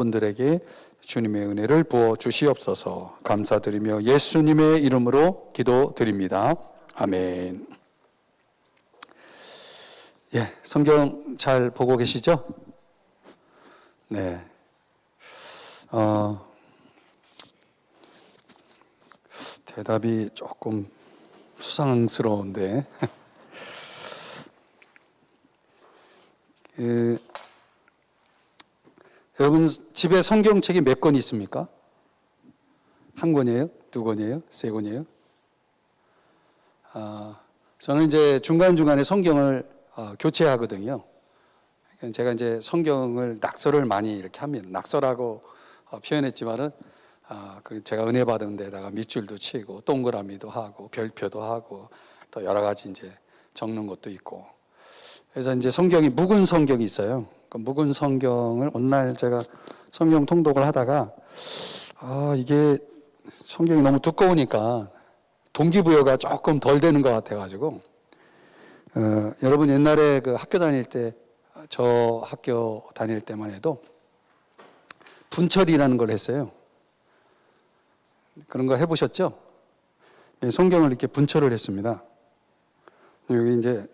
분들에게 주님의 은혜를 부어 주시옵소서. 감사드리며 예수님의 이름으로 기도드립니다. 아멘. 예, 성경 잘 보고 계시죠? 네. 대답이 조금 수상스러운데 여러분 집에 성경책이 몇 권 있습니까? 한 권이에요? 두 권이에요? 세 권이에요? 저는 이제 중간중간에 성경을 교체하거든요. 제가 이제 성경을 낙서를 많이 이렇게 합니다. 낙서라고 표현했지만은 제가 은혜 받은 데다가 밑줄도 치고 동그라미도 하고 별표도 하고 또 여러 가지 이제 적는 것도 있고. 그래서 이제 성경이 묵은 성경이 있어요. 그 묵은 성경을 어느 날 제가 성경 통독을 하다가 이게 성경이 너무 두꺼우니까 동기부여가 조금 덜 되는 것 같아가지고 여러분 옛날에 그 학교 다닐 때 저 학교 다닐 때만 해도 분철이라는 걸 했어요. 그런 거 해보셨죠? 성경을 이렇게 분철을 했습니다. 여기 이제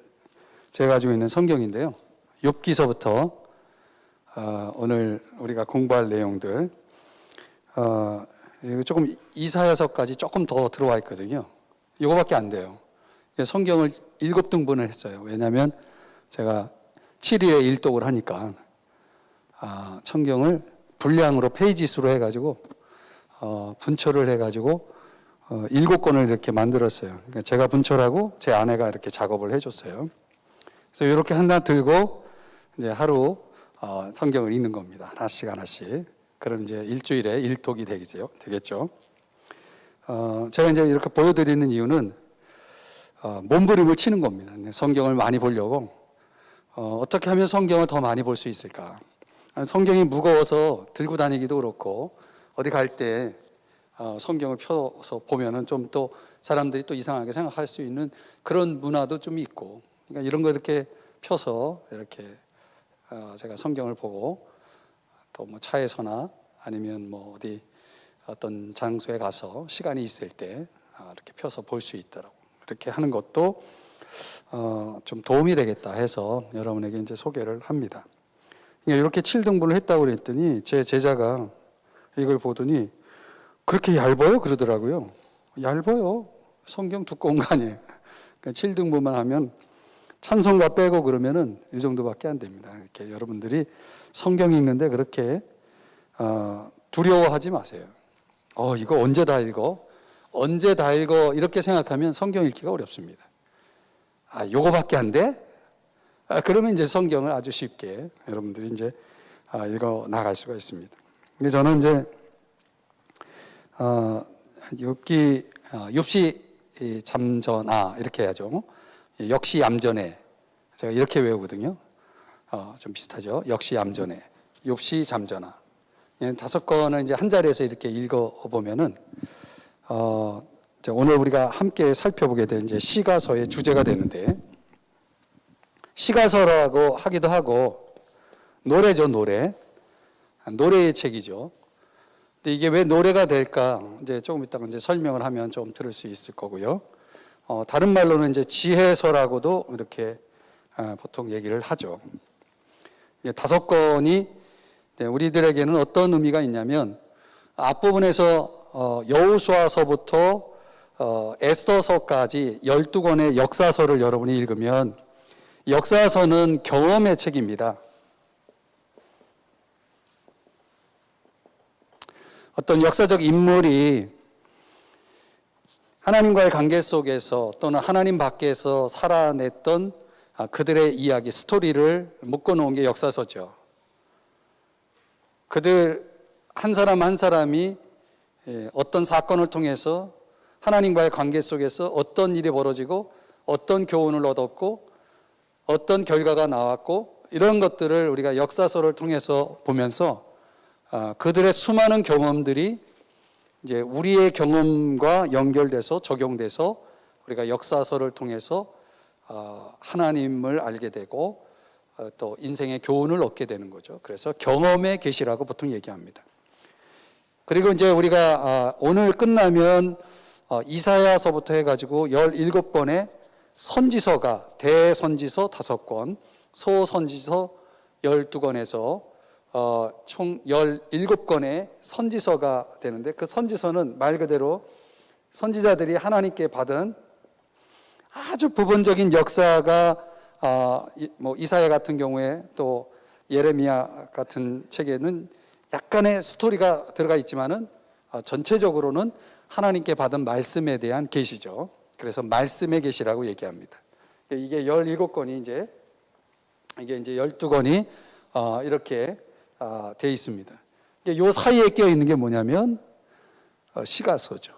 제가 가지고 있는 성경인데요. 욥기서부터 오늘 우리가 공부할 내용들 조금 이사야서까지 조금 더 들어와 있거든요. 이거밖에 안 돼요. 성경을 7등분을 했어요. 왜냐하면 제가 7일에 1독을 하니까 성경을 분량으로 페이지 수로 해가지고 분철을 해가지고 7권을 이렇게 만들었어요. 그러니까 제가 분철하고 제 아내가 이렇게 작업을 해줬어요. 그래서 이렇게 하나 들고 이제 하루 성경을 읽는 겁니다. 하나씩 하나씩. 그럼 이제 일주일에 1독이 되겠죠. 제가 이제 이렇게 보여드리는 이유는 몸부림을 치는 겁니다. 성경을 많이 보려고 어떻게 하면 성경을 더 많이 볼 수 있을까? 성경이 무거워서 들고 다니기도 그렇고 어디 갈 때 성경을 펴서 보면은 좀 또 사람들이 또 이상하게 생각할 수 있는 그런 문화도 좀 있고, 그러니까 이런 거 이렇게 펴서 이렇게 제가 성경을 보고 또 뭐 차에서나 아니면 뭐 어디 어떤 장소에 가서 시간이 있을 때 이렇게 펴서 볼 수 있도록 이렇게 하는 것도 좀 도움이 되겠다 해서 여러분에게 이제 소개를 합니다. 그러니까 이렇게 7등분을 했다고 그랬더니 제 제자가 이걸 보더니 그렇게 얇아요? 그러더라고요. 얇아요. 성경 두꺼운 거 아니에요. 그러니까 7등분만 하면 찬송가 빼고 그러면은 이 정도밖에 안 됩니다. 이렇게 여러분들이 성경 읽는데 그렇게 두려워하지 마세요. 이거 언제 다 읽어? 언제 다 읽어? 이렇게 생각하면 성경 읽기가 어렵습니다. 요거밖에 안 돼? 그러면 이제 성경을 아주 쉽게 여러분들이 이제 읽어 나갈 수가 있습니다. 저는 이제 욥시 잠전하 이렇게 해야죠. 역시 얌전해. 제가 이렇게 외우거든요. 좀 비슷하죠. 역시 얌전해. 욥시 잠전하. 5권을 이제 한 자리에서 이렇게 읽어보면은 오늘 우리가 함께 살펴보게 될 이제 시가서의 주제가 되는데, 시가서라고 하기도 하고 노래죠, 노래의 책이죠. 근데 이게 왜 노래가 될까? 이제 조금 이따가 이제 설명을 하면 좀 들을 수 있을 거고요. 다른 말로는 이제 지혜서라고도 이렇게 보통 얘기를 하죠. 5권이 우리들에게는 어떤 의미가 있냐면 앞부분에서 여호수아서부터 에스더서까지 12권의 역사서를 여러분이 읽으면 역사서는 경험의 책입니다. 어떤 역사적 인물이 하나님과의 관계 속에서 또는 하나님 밖에서 살아냈던 그들의 이야기, 스토리를 묶어놓은 게 역사서죠. 그들 한 사람 한 사람이 어떤 사건을 통해서 하나님과의 관계 속에서 어떤 일이 벌어지고 어떤 교훈을 얻었고 어떤 결과가 나왔고 이런 것들을 우리가 역사서를 통해서 보면서 그들의 수많은 경험들이 이제 우리의 경험과 연결돼서 적용돼서 우리가 역사서를 통해서 하나님을 알게 되고 또 인생의 교훈을 얻게 되는 거죠. 그래서 경험의 계시라고 보통 얘기합니다. 그리고 이제 우리가 오늘 끝나면 이사야서부터 해가지고 17권의 선지서가 대선지서 5권, 소선지서 12권에서 총 17권의 선지서가 되는데, 그 선지서는 말 그대로 선지자들이 하나님께 받은 아주 부분적인 역사가 뭐 이사야 같은 경우에 또 예레미야 같은 책에는 약간의 스토리가 들어가 있지만은 전체적으로는 하나님께 받은 말씀에 대한 계시죠. 그래서 말씀의 계시라고 얘기합니다. 이게 17권이 이제 12권이 이렇게 돼 있습니다. 이 사이에 끼어 있는 게 뭐냐면 시가서죠.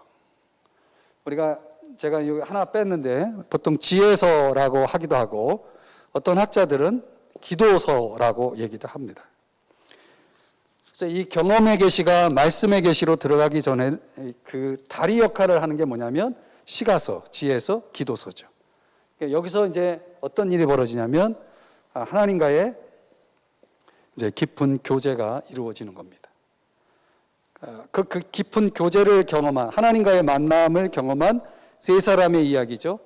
우리가 제가 여기 하나 뺐는데 보통 지혜서라고 하기도 하고 어떤 학자들은 기도서라고 얘기도 합니다. 그래서 이 경험의 계시가 말씀의 계시로 들어가기 전에 그 다리 역할을 하는 게 뭐냐면 시가서, 지혜서, 기도서죠. 여기서 이제 어떤 일이 벌어지냐면 하나님과의 이제 깊은 교제가 이루어지는 겁니다. 그 깊은 교제를 경험한, 하나님과의 만남을 경험한 세 사람의 이야기죠.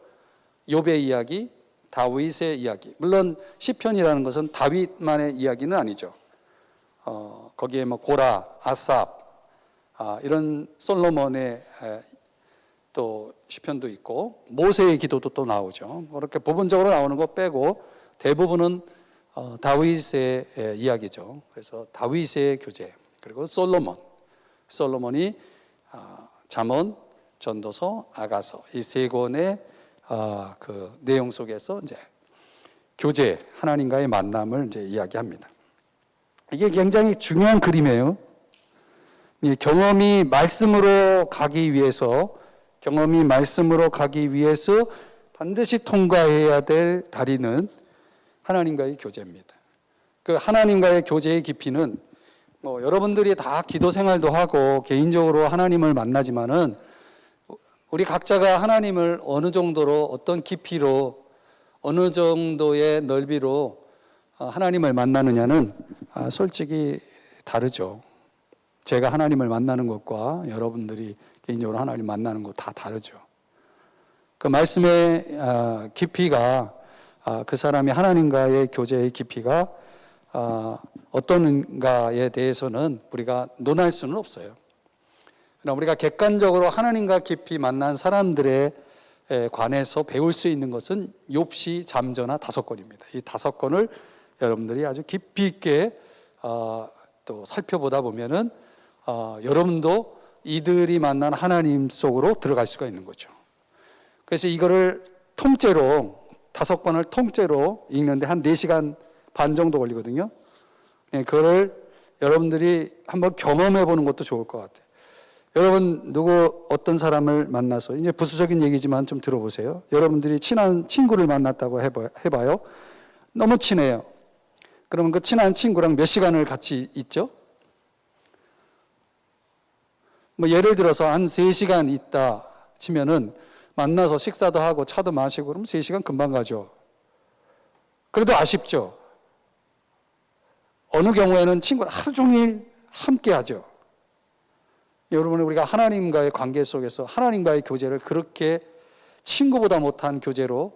욥의 이야기, 다윗의 이야기. 물론 시편이라는 것은 다윗만의 이야기는 아니죠. 거기에 뭐 고라, 아삽, 이런 솔로몬의 또 시편도 있고 모세의 기도도 또 나오죠. 그렇게 부분적으로 나오는 거 빼고 대부분은 다윗의 이야기죠. 그래서 다윗의 교제, 그리고 솔로몬이 잠언, 전도서, 아가서 이 세 권의 그 내용 속에서 이제 교제, 하나님과의 만남을 이제 이야기합니다. 이게 굉장히 중요한 그림이에요. 이 경험이 말씀으로 가기 위해서 반드시 통과해야 될 다리는 하나님과의 교제입니다. 그 하나님과의 교제의 깊이는 뭐 여러분들이 다 기도 생활도 하고 개인적으로 하나님을 만나지만은 우리 각자가 하나님을 어느 정도로, 어떤 깊이로, 어느 정도의 넓이로 하나님을 만나느냐는 솔직히 다르죠. 제가 하나님을 만나는 것과 여러분들이 개인적으로 하나님 만나는 것 다 다르죠. 그 말씀의 깊이가, 그 사람이 하나님과의 교제의 깊이가 어떤가에 대해서는 우리가 논할 수는 없어요. 그러나 우리가 객관적으로 하나님과 깊이 만난 사람들에 관해서 배울 수 있는 것은 욥시, 잠저나 5권입니다. 이 5권을 여러분들이 아주 깊이 있게 또 살펴보다 보면은 여러분도 이들이 만난 하나님 속으로 들어갈 수가 있는 거죠. 그래서 이거를 통째로 5권을 통째로 읽는데 한 4시간 반 정도 걸리거든요. 그거를 여러분들이 한번 경험해 보는 것도 좋을 것 같아요. 여러분 어떤 사람을 만나서, 이제 부수적인 얘기지만 좀 들어보세요. 여러분들이 친한 친구를 만났다고 해봐요. 너무 친해요. 그러면 그 친한 친구랑 몇 시간을 같이 있죠? 뭐 예를 들어서 한 3시간 있다 치면은 만나서 식사도 하고 차도 마시고 그러면 3시간 금방 가죠. 그래도 아쉽죠. 어느 경우에는 친구를 하루 종일 함께 하죠. 여러분, 우리가 하나님과의 관계 속에서 하나님과의 교제를 그렇게 친구보다 못한 교제로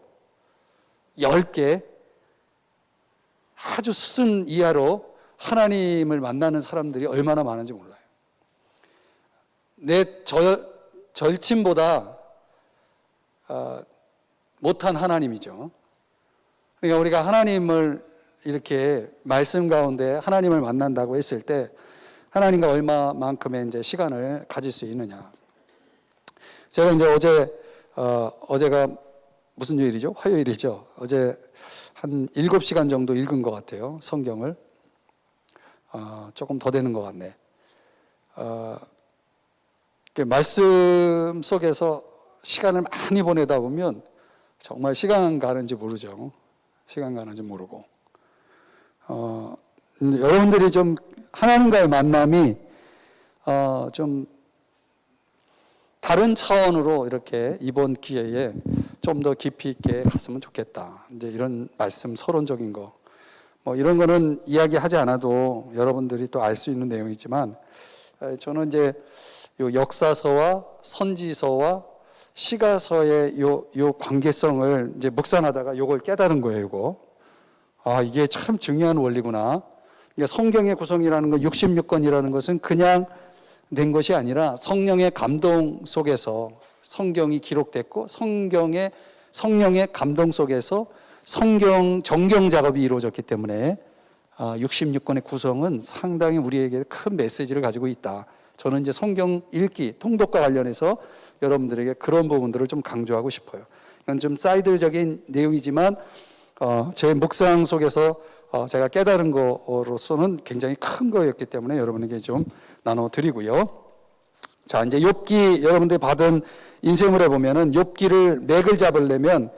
10개 아주 수준 이하로 하나님을 만나는 사람들이 얼마나 많은지 몰라요. 내 절친보다 못한 하나님이죠. 그러니까 우리가 하나님을 이렇게 말씀 가운데 하나님을 만난다고 했을 때 하나님과 얼마만큼의 이제 시간을 가질 수 있느냐. 제가 이제 어제가 무슨 요일이죠? 화요일이죠. 어제 한 7시간 정도 읽은 것 같아요. 성경을. 조금 더 되는 것 같네. 말씀 속에서 시간을 많이 보내다 보면 정말 시간 가는지 모르죠. 시간 가는지 모르고. 여러분들이 좀 하나님과의 만남이 좀 다른 차원으로 이렇게 이번 기회에 좀 더 깊이 있게 갔으면 좋겠다. 이제 이런 말씀 서론적인 거 뭐 이런 거는 이야기하지 않아도 여러분들이 또 알 수 있는 내용이지만, 저는 이제 요 역사서와 선지서와 시가서의 요 관계성을 이제 묵상하다가 요걸 깨달은 거예요. 이거. 아, 이게 참 중요한 원리구나. 그러니까 성경의 구성이라는 거, 66권이라는 것은 그냥 된 것이 아니라 성령의 감동 속에서 성경이 기록됐고, 성령의 감동 속에서 정경 작업이 이루어졌기 때문에 66권의 구성은 상당히 우리에게 큰 메시지를 가지고 있다. 저는 이제 성경 읽기, 통독과 관련해서 여러분들에게 그런 부분들을 좀 강조하고 싶어요. 이건 좀 사이드적인 내용이지만 제 묵상 속에서 제가 깨달은 거로서는 굉장히 큰 거였기 때문에 여러분에게 좀 나눠드리고요. 자, 이제 욥기 여러분들이 받은 인생물에 보면은 욥기를 맥을 잡으려면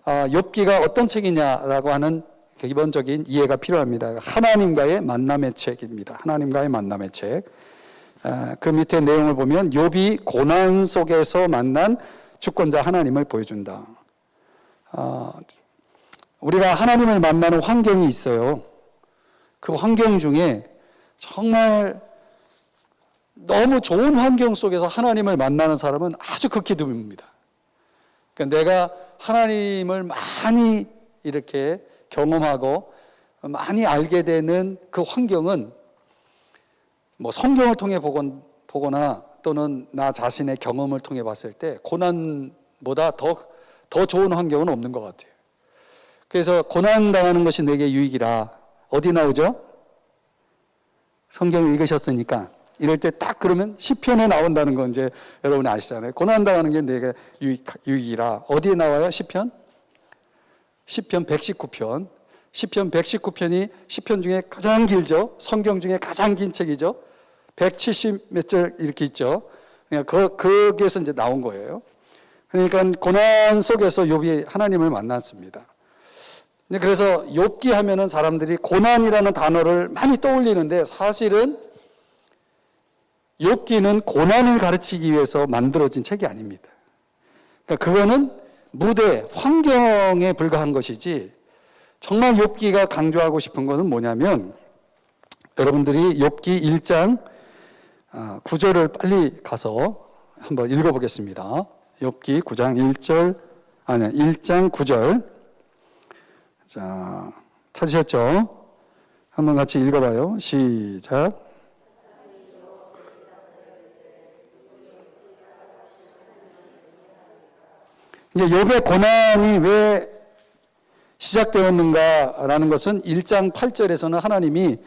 욥기가 어떤 책이냐라고 하는 기본적인 이해가 필요합니다. 하나님과의 만남의 책입니다. 하나님과의 만남의 책. 그 밑에 내용을 보면 욥이 고난 속에서 만난 주권자 하나님을 보여준다. 우리가 하나님을 만나는 환경이 있어요. 그 환경 중에 정말 너무 좋은 환경 속에서 하나님을 만나는 사람은 아주 극히 드뭅니다. 그러니까 내가 하나님을 많이 이렇게 경험하고 많이 알게 되는 그 환경은 뭐 성경을 통해 보거나 또는 나 자신의 경험을 통해 봤을 때 고난보다 더 좋은 환경은 없는 것 같아요. 그래서 고난당하는 것이 내게 유익이라. 어디 나오죠? 성경 읽으셨으니까 이럴 때 딱 그러면 시편에 나온다는 건 이제 여러분이 아시잖아요. 고난당하는 게 내게 유익이라. 어디에 나와요? 시편 119편. 시편 119편이 시편 중에 가장 길죠. 성경 중에 가장 긴 책이죠. 170 몇 절 이렇게 있죠. 그러니까 거기에서 이제 나온 거예요. 그러니까 고난 속에서 욥이 하나님을 만났습니다. 그래서 욥기 하면은 사람들이 고난이라는 단어를 많이 떠올리는데, 사실은 욥기는 고난을 가르치기 위해서 만들어진 책이 아닙니다. 그러니까 그거는 무대, 환경에 불과한 것이지, 정말 욥기가 강조하고 싶은 것은 뭐냐면, 여러분들이 욥기 1장 9절을 빨리 가서 한번 읽어보겠습니다. 욥기 9장 1장 9절. 자, 찾으셨죠? 한번 같이 읽어봐요. 시작. 이제 욥의 고난이 왜 시작되었는가라는 것은 1장 8절에서는 하나님이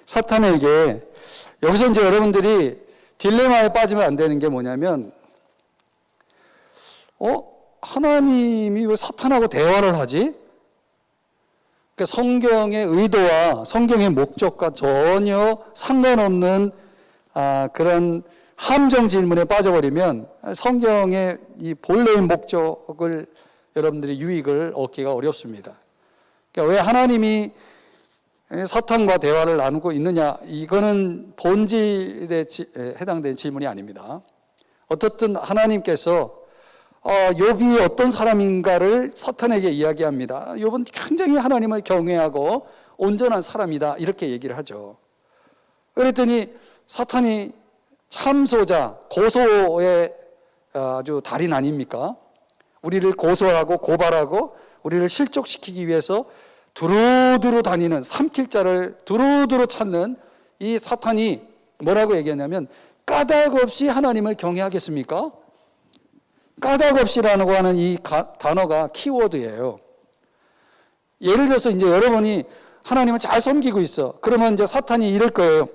사탄에게, 여기서 이제 여러분들이 딜레마에 빠지면 안 되는 게 뭐냐면, 하나님이 왜 사탄하고 대화를 하지? 그러니까 성경의 의도와 성경의 목적과 전혀 상관없는 그런 함정 질문에 빠져버리면 성경의 이 본래의 목적을 여러분들이 유익을 얻기가 어렵습니다. 그러니까 왜 하나님이 사탄과 대화를 나누고 있느냐, 이거는 본질에 해당되는 질문이 아닙니다. 어떻든 하나님께서 욥이 어떤 사람인가를 사탄에게 이야기합니다. 욥은 굉장히 하나님을 경외하고 온전한 사람이다, 이렇게 얘기를 하죠. 그랬더니 사탄이 참소자, 고소의 아주 달인 아닙니까? 우리를 고소하고 고발하고 우리를 실족시키기 위해서 두루두루 다니는, 삼킬 자를 두루두루 찾는 이 사탄이 뭐라고 얘기하냐면, 까닭 없이 하나님을 경외하겠습니까? 까닭 없이라고 하는 이 단어가 키워드예요. 예를 들어서 이제 여러분이 하나님을 잘 섬기고 있어. 그러면 이제 사탄이 이럴 거예요.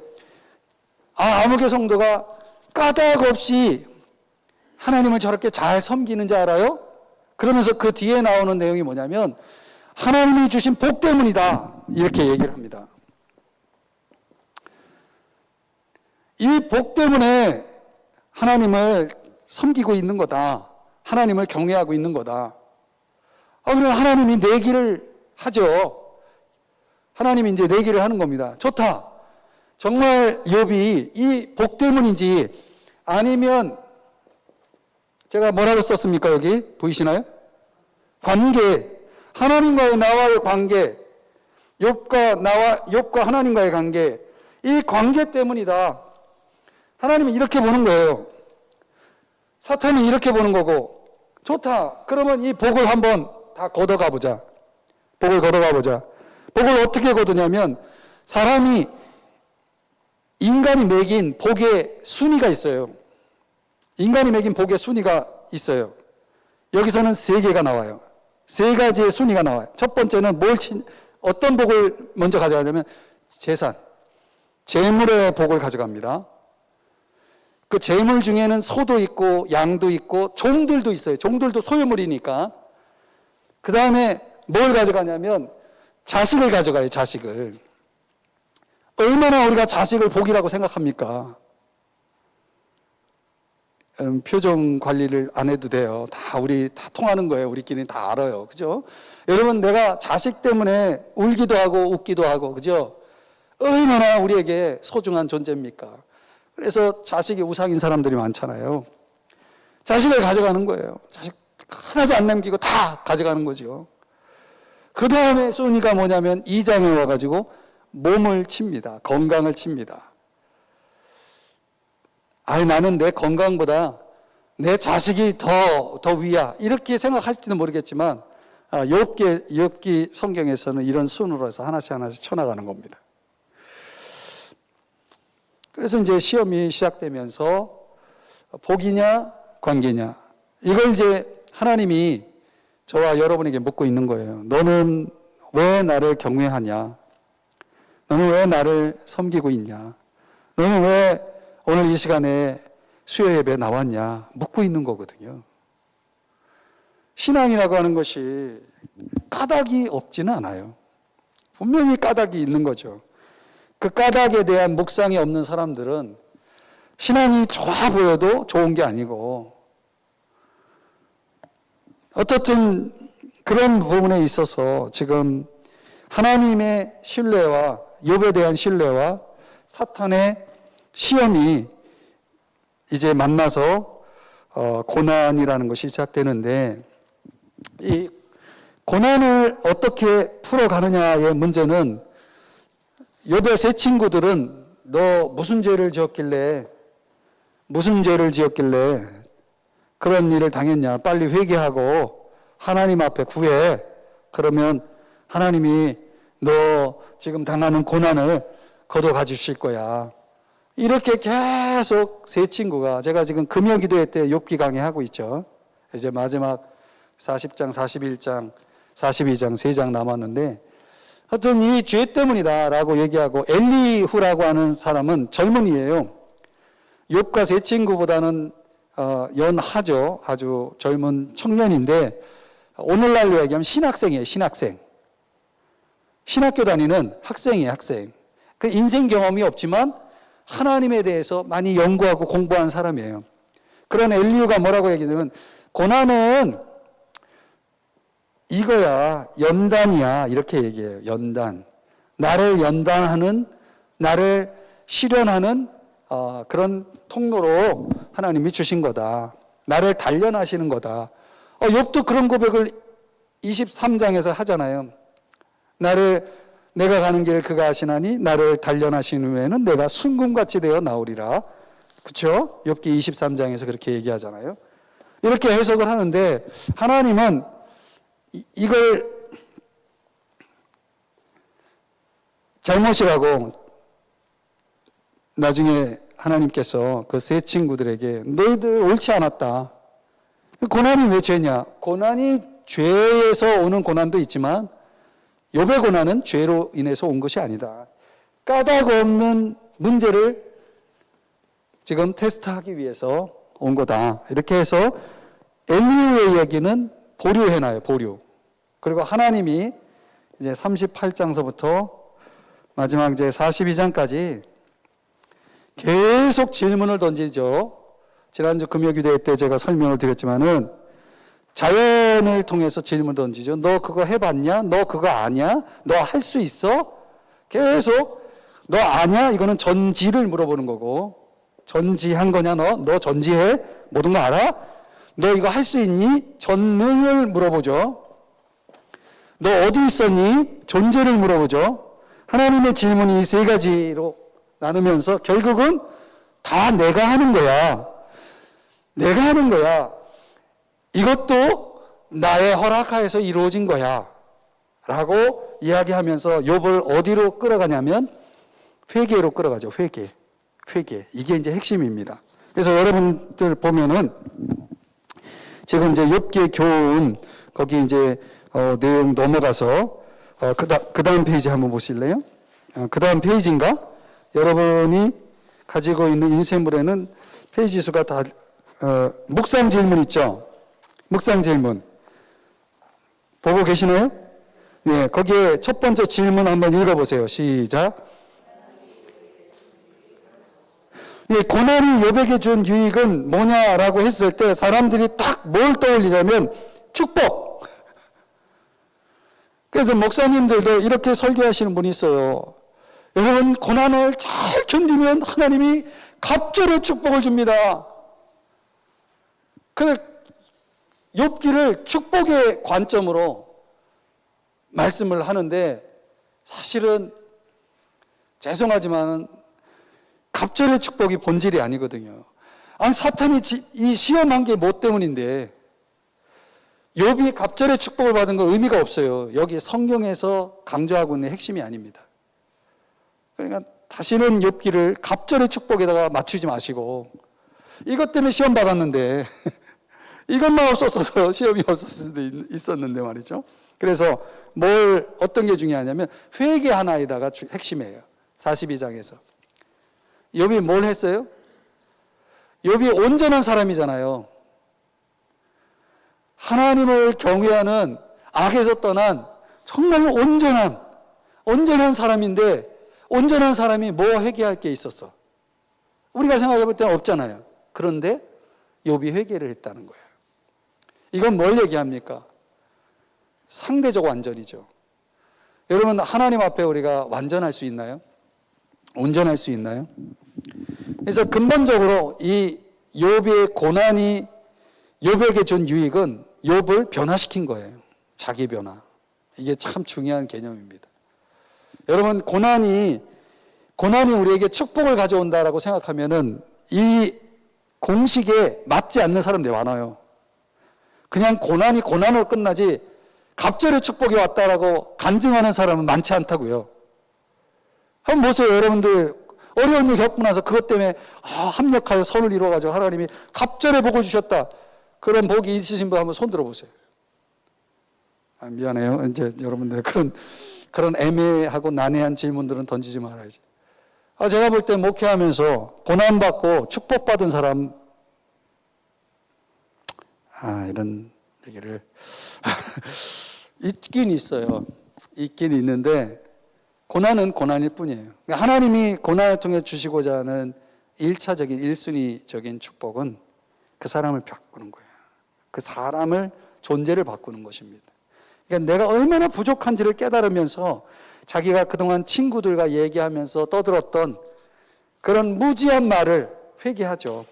아무개 성도가 까닭 없이 하나님을 저렇게 잘 섬기는 줄 알아요? 그러면서 그 뒤에 나오는 내용이 뭐냐면, 하나님이 주신 복 때문이다, 이렇게 얘기를 합니다. 이 복 때문에 하나님을 섬기고 있는 거다. 하나님을 경외하고 있는 거다. 그럼 하나님이 내기를 하죠. 하나님이 이제 내기를 하는 겁니다. 좋다. 정말 욥이 이 복 때문인지, 아니면 제가 뭐라고 썼습니까? 여기 보이시나요? 관계, 하나님과의 나와의 관계, 욥과 하나님과의 관계, 이 관계 때문이다. 하나님이 이렇게 보는 거예요. 사탄이 이렇게 보는 거고, 좋다. 그러면 이 복을 한번 다 걷어가 보자. 복을 걷어가 보자. 복을 어떻게 거두냐면, 인간이 매긴 복의 순위가 있어요. 인간이 매긴 복의 순위가 있어요. 여기서는 3개가 나와요. 3가지의 순위가 나와요. 첫 번째는 어떤 복을 먼저 가져가냐면 재산, 재물의 복을 가져갑니다. 그 재물 중에는 소도 있고 양도 있고 종들도 있어요. 종들도 소유물이니까. 그 다음에 뭘 가져가냐면 자식을 가져가요. 자식을. 얼마나 우리가 자식을 복이라고 생각합니까? 여러분, 표정 관리를 안 해도 돼요. 우리 다 통하는 거예요. 우리끼리 다 알아요. 그죠? 여러분, 내가 자식 때문에 울기도 하고 웃기도 하고, 그죠? 얼마나 우리에게 소중한 존재입니까? 그래서 자식이 우상인 사람들이 많잖아요. 자식을 가져가는 거예요. 자식 하나도 안 남기고 다 가져가는 거죠. 그 다음에 순위가 뭐냐면 2장에 와가지고 몸을 칩니다. 건강을 칩니다. 나는 내 건강보다 내 자식이 더 위야. 이렇게 생각할지는 모르겠지만, 욥기 성경에서는 이런 순으로 해서 하나씩 쳐나가는 겁니다. 그래서 이제 시험이 시작되면서 복이냐, 관계냐. 이걸 이제 하나님이 저와 여러분에게 묻고 있는 거예요. 너는 왜 나를 경외하냐? 너는 왜 나를 섬기고 있냐? 너는 왜 오늘 이 시간에 수요 예배에 나왔냐? 묻고 있는 거거든요. 신앙이라고 하는 것이 까닭이 없지는 않아요. 분명히 까닭이 있는 거죠. 그 까닭에 대한 묵상이 없는 사람들은 신앙이 좋아 보여도 좋은 게 아니고, 어떻든 그런 부분에 있어서 지금 하나님의 신뢰와 욥에 대한 신뢰와 사탄의 시험이 이제 만나서 고난이라는 것이 시작되는데, 이 고난을 어떻게 풀어가느냐의 문제는 욥의 세 친구들은 너 무슨 죄를 지었길래 그런 일을 당했냐? 빨리 회개하고 하나님 앞에 구해. 그러면 하나님이 너 지금 당하는 고난을 거둬가 주실 거야. 이렇게 계속 세 친구가, 제가 지금 금요기도회 때 욥기 강의하고 있죠. 이제 마지막 40장, 41장, 42장 3장 남았는데, 하여튼 이 죄 때문이다라고 얘기하고, 엘리후라고 하는 사람은 젊은이에요. 욥과 세 친구보다는 연하죠. 아주 젊은 청년인데, 오늘날로 얘기하면 신학생이에요. 신학교 다니는 학생이에요. 학생. 그 인생 경험이 없지만 하나님에 대해서 많이 연구하고 공부한 사람이에요. 그런 엘리후가 뭐라고 얘기하냐면, 고난은 이거야, 연단이야, 이렇게 얘기해요. 연단. 나를 연단하는, 나를 실현하는 그런 통로로 하나님이 주신 거다. 나를 단련하시는 거다. 욥도 그런 고백을 23장에서 하잖아요. 내가 가는 길을 그가 아시나니 나를 단련하신 후에는 내가 순금같이 되어 나오리라. 그렇죠? 욥기 23장에서 그렇게 얘기하잖아요. 이렇게 해석을 하는데, 하나님은 이걸 잘못이라고 나중에 하나님께서 그 세 친구들에게 너희들 옳지 않았다. 고난이 왜 죄냐? 고난이 죄에서 오는 고난도 있지만 욥의 고난은 죄로 인해서 온 것이 아니다. 까닭 없는 문제를 지금 테스트하기 위해서 온 거다. 이렇게 해서 엘리후의 이야기는 보류해놔요. 보류. 그리고 하나님이 이제 38장서부터 마지막 이제 42장까지 계속 질문을 던지죠. 지난주 금요기도회 때 제가 설명을 드렸지만은 자연을 통해서 질문 던지죠. 너 그거 해봤냐? 너 그거 아냐? 너 할 수 있어? 계속 너 아냐? 이거는 전지를 물어보는 거고, 전지한 거냐 너? 너 전지해? 모든 거 알아? 너 이거 할 수 있니? 전능을 물어보죠. 너 어디 있었니? 존재를 물어보죠. 하나님의 질문이 이 세 가지로 나누면서 결국은 다 내가 하는 거야. 내가 하는 거야. 이것도 나의 허락하에서 이루어진 거야. 라고 이야기하면서 욥을 어디로 끌어가냐면 회개로 끌어가죠. 회개. 이게 이제 핵심입니다. 그래서 여러분들 보면은 지금 이제 욥기의 교훈 거기 이제 내용 넘어가서 그 다음 페이지 한번 보실래요? 그 다음 페이지인가? 여러분이 가지고 있는 인쇄물에는 페이지 수가 다 묵상 질문 있죠? 묵상 질문 보고 계시나요? 네, 거기에 첫 번째 질문 한번 읽어보세요. 시작. 이 고난이 욥에게 준 유익은 뭐냐라고 했을 때 사람들이 딱 뭘 떠올리냐면 축복. 그래서 목사님들도 이렇게 설교하시는 분이 있어요. 여러분, 고난을 잘 견디면 하나님이 갑절의 축복을 줍니다. 그 욥기를 축복의 관점으로 말씀을 하는데 사실은 죄송하지만 갑절의 축복이 본질이 아니거든요. 아니, 사탄이 이 시험한 게 뭐 때문인데 욥이 갑절의 축복을 받은 건 의미가 없어요. 여기 성경에서 강조하고 있는 핵심이 아닙니다. 그러니까 다시는 욥기를 갑절의 축복에다가 맞추지 마시고 이것 때문에 시험 받았는데 이것만 없었어도 시험이 있었는데 말이죠. 그래서 어떤 게 중요하냐면 회개 하나에다가 핵심이에요. 42장에서 욥이 뭘 했어요? 욥이 온전한 사람이잖아요. 하나님을 경외하는 악에서 떠난 정말 온전한 사람인데 온전한 사람이 뭐 회개할 게 있었어? 우리가 생각해 볼 때는 없잖아요. 그런데 욥이 회개를 했다는 거예요. 이건 뭘 얘기합니까? 상대적 완전이죠. 여러분, 하나님 앞에 우리가 완전할 수 있나요? 온전할 수 있나요? 그래서 근본적으로 이 욥의 고난이 욥에게 준 유익은 욥을 변화시킨 거예요. 자기 변화. 이게 참 중요한 개념입니다. 여러분, 고난이 우리에게 축복을 가져온다라고 생각하면은 이 공식에 맞지 않는 사람들이 많아요. 그냥 고난이 고난으로 끝나지 갑절의 축복이 왔다라고 간증하는 사람은 많지 않다고요. 한번 보세요. 여러분들 어려운 일 겪고 나서 그것 때문에 합력하여 선을 이루어가지고 하나님이 갑절의 복을 주셨다. 그런 복이 있으신 분 한번 손 들어보세요. 미안해요. 이제 여러분들 그런 애매하고 난해한 질문들은 던지지 말아야지. 제가 볼 때 목회하면서 고난받고 축복받은 사람, 이런 얘기를 있긴 있어요. 있긴 있는데 고난은 고난일 뿐이에요. 하나님이 고난을 통해 주시고자 하는 1차적인 1순위적인 축복은 그 사람을 바꾸는 거예요. 그 사람을 존재를 바꾸는 것입니다. 그러니까 내가 얼마나 부족한지를 깨달으면서 자기가 그동안 친구들과 얘기하면서 떠들었던 그런 무지한 말을 회개하죠.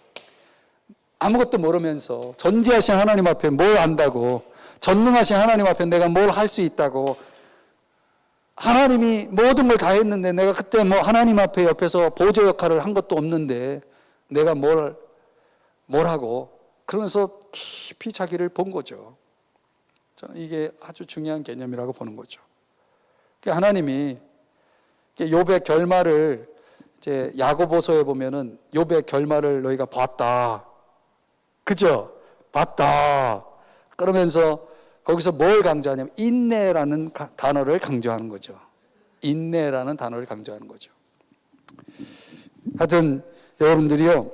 아무것도 모르면서 전지하신 하나님 앞에 뭘 안다고, 전능하신 하나님 앞에 내가 뭘 할 수 있다고, 하나님이 모든 걸 다 했는데 내가 그때 하나님 앞에 옆에서 보조 역할을 한 것도 없는데 내가 뭘 하고, 그러면서 깊이 자기를 본 거죠. 저는 이게 아주 중요한 개념이라고 보는 거죠. 그러니까 하나님이 욥의 결말을 이제 야고보서에 보면은 욥의 결말을 너희가 봤다. 그죠? 봤다. 그러면서 거기서 뭘 강조하냐면 인내라는 단어를 강조하는 거죠. 인내라는 단어를 강조하는 거죠. 하여튼 여러분들이요.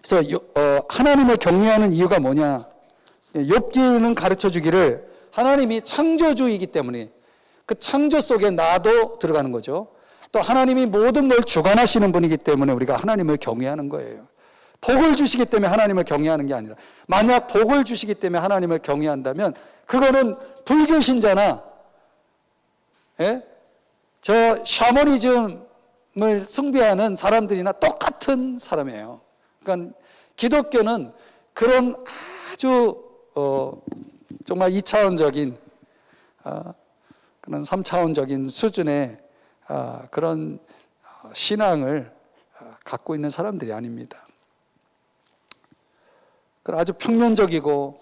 그래서 하나님을 경외하는 이유가 뭐냐? 욥기는 가르쳐 주기를 하나님이 창조주이기 때문에 그 창조 속에 나도 들어가는 거죠. 또 하나님이 모든 걸 주관하시는 분이기 때문에 우리가 하나님을 경외하는 거예요. 복을 주시기 때문에 하나님을 경외하는 게 아니라, 만약 복을 주시기 때문에 하나님을 경외한다면 그거는 불교 신자나 저 샤머니즘을 숭배하는 사람들이나 똑같은 사람이에요. 그러니까 기독교는 그런 아주 정말 2차원적인 그런 3차원적인 수준의 그런 신앙을 갖고 있는 사람들이 아닙니다. 아주 평면적이고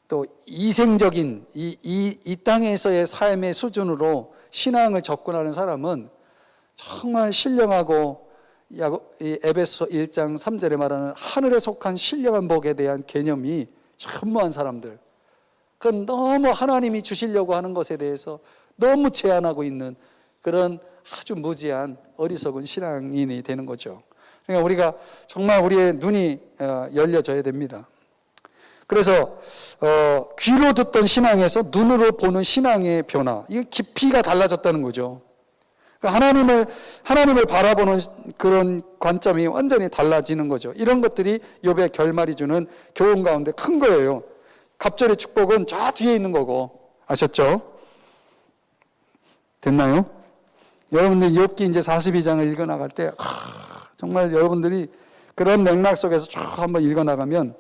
또 이생적인 이 땅에서의 삶의 수준으로 신앙을 접근하는 사람은 정말 신령하고 에베소 1장 3절에 말하는 하늘에 속한 신령한 복에 대한 개념이 현무한 사람들, 그건 너무 하나님이 주시려고 하는 것에 대해서 너무 제한하고 있는 그런 아주 무지한 어리석은 신앙인이 되는 거죠. 그러니까 우리가 정말 우리의 눈이 열려져야 됩니다. 그래서 귀로 듣던 신앙에서 눈으로 보는 신앙의 변화, 이게 깊이가 달라졌다는 거죠. 그러니까 하나님을 바라보는 그런 관점이 완전히 달라지는 거죠. 이런 것들이 욥의 결말이 주는 교훈 가운데 큰 거예요. 갑절의 축복은 저 뒤에 있는 거고, 아셨죠? 됐나요? 여러분들 욥기 이제 42장을 읽어 나갈 때 정말 여러분들이 그런 맥락 속에서 쭉 한번 읽어 나가면,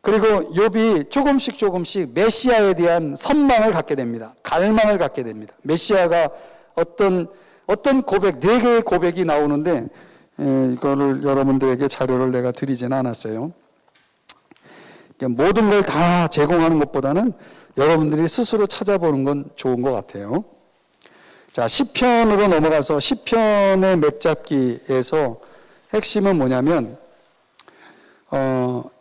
그리고 욥이 조금씩 메시아에 대한 선망을 갖게 됩니다. 갈망을 갖게 됩니다. 메시아가 어떤 고백, 4개의 고백이 나오는데 이거를 여러분들에게 자료를 내가 드리진 않았어요. 모든 걸 다 제공하는 것보다는 여러분들이 스스로 찾아보는 건 좋은 것 같아요. 자, 시편으로 넘어가서 시편의 맥잡기에서 핵심은 뭐냐면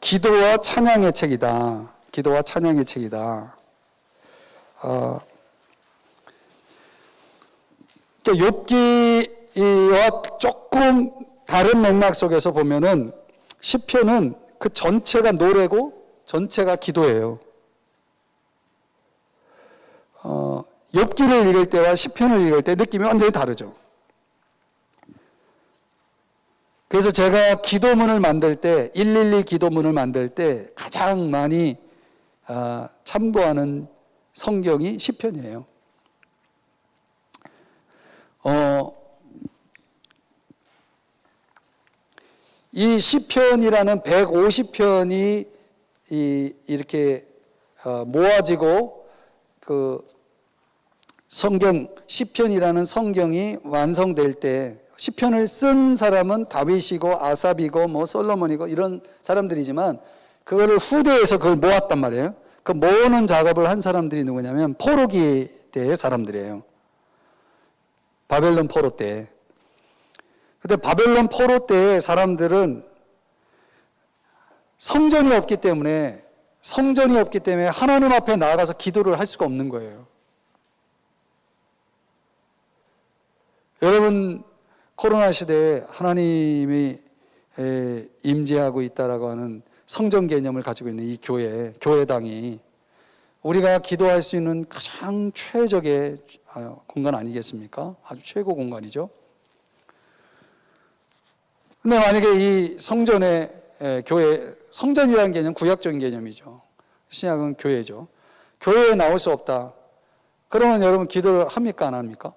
기도와 찬양의 책이다. 기도와 찬양의 책이다. 욥기와 조금 다른 맥락 속에서 보면은 시편은 그 전체가 노래고 전체가 기도예요. 욥기를 읽을 때와 시편을 읽을 때 느낌이 완전히 다르죠. 그래서 제가 기도문을 만들 때, 112 기도문을 만들 때 가장 많이 참고하는 성경이 시편이에요. 이 시편이라는 150편이 이렇게 모아지고 그 성경, 시편이라는 성경이 완성될 때, 시편을 쓴 사람은 다윗이고 아삽이고 뭐 솔로몬이고 이런 사람들이지만 그거를 후대에서 그걸 모았단 말이에요. 그 모으는 작업을 한 사람들이 누구냐면 포로기 때의 사람들이에요. 바벨론 포로 때. 근데 바벨론 포로 때의 사람들은 성전이 없기 때문에 하나님 앞에 나아가서 기도를 할 수가 없는 거예요. 여러분, 코로나 시대에 하나님이 임재하고 있다라고 하는 성전 개념을 가지고 있는 이 교회당이 우리가 기도할 수 있는 가장 최적의 공간 아니겠습니까? 아주 최고 공간이죠. 근데 만약에 이 성전에 성전이라는 개념, 구약적인 개념이죠. 신약은 교회죠. 교회에 나올 수 없다. 그러면 여러분 기도를 합니까? 안 합니까?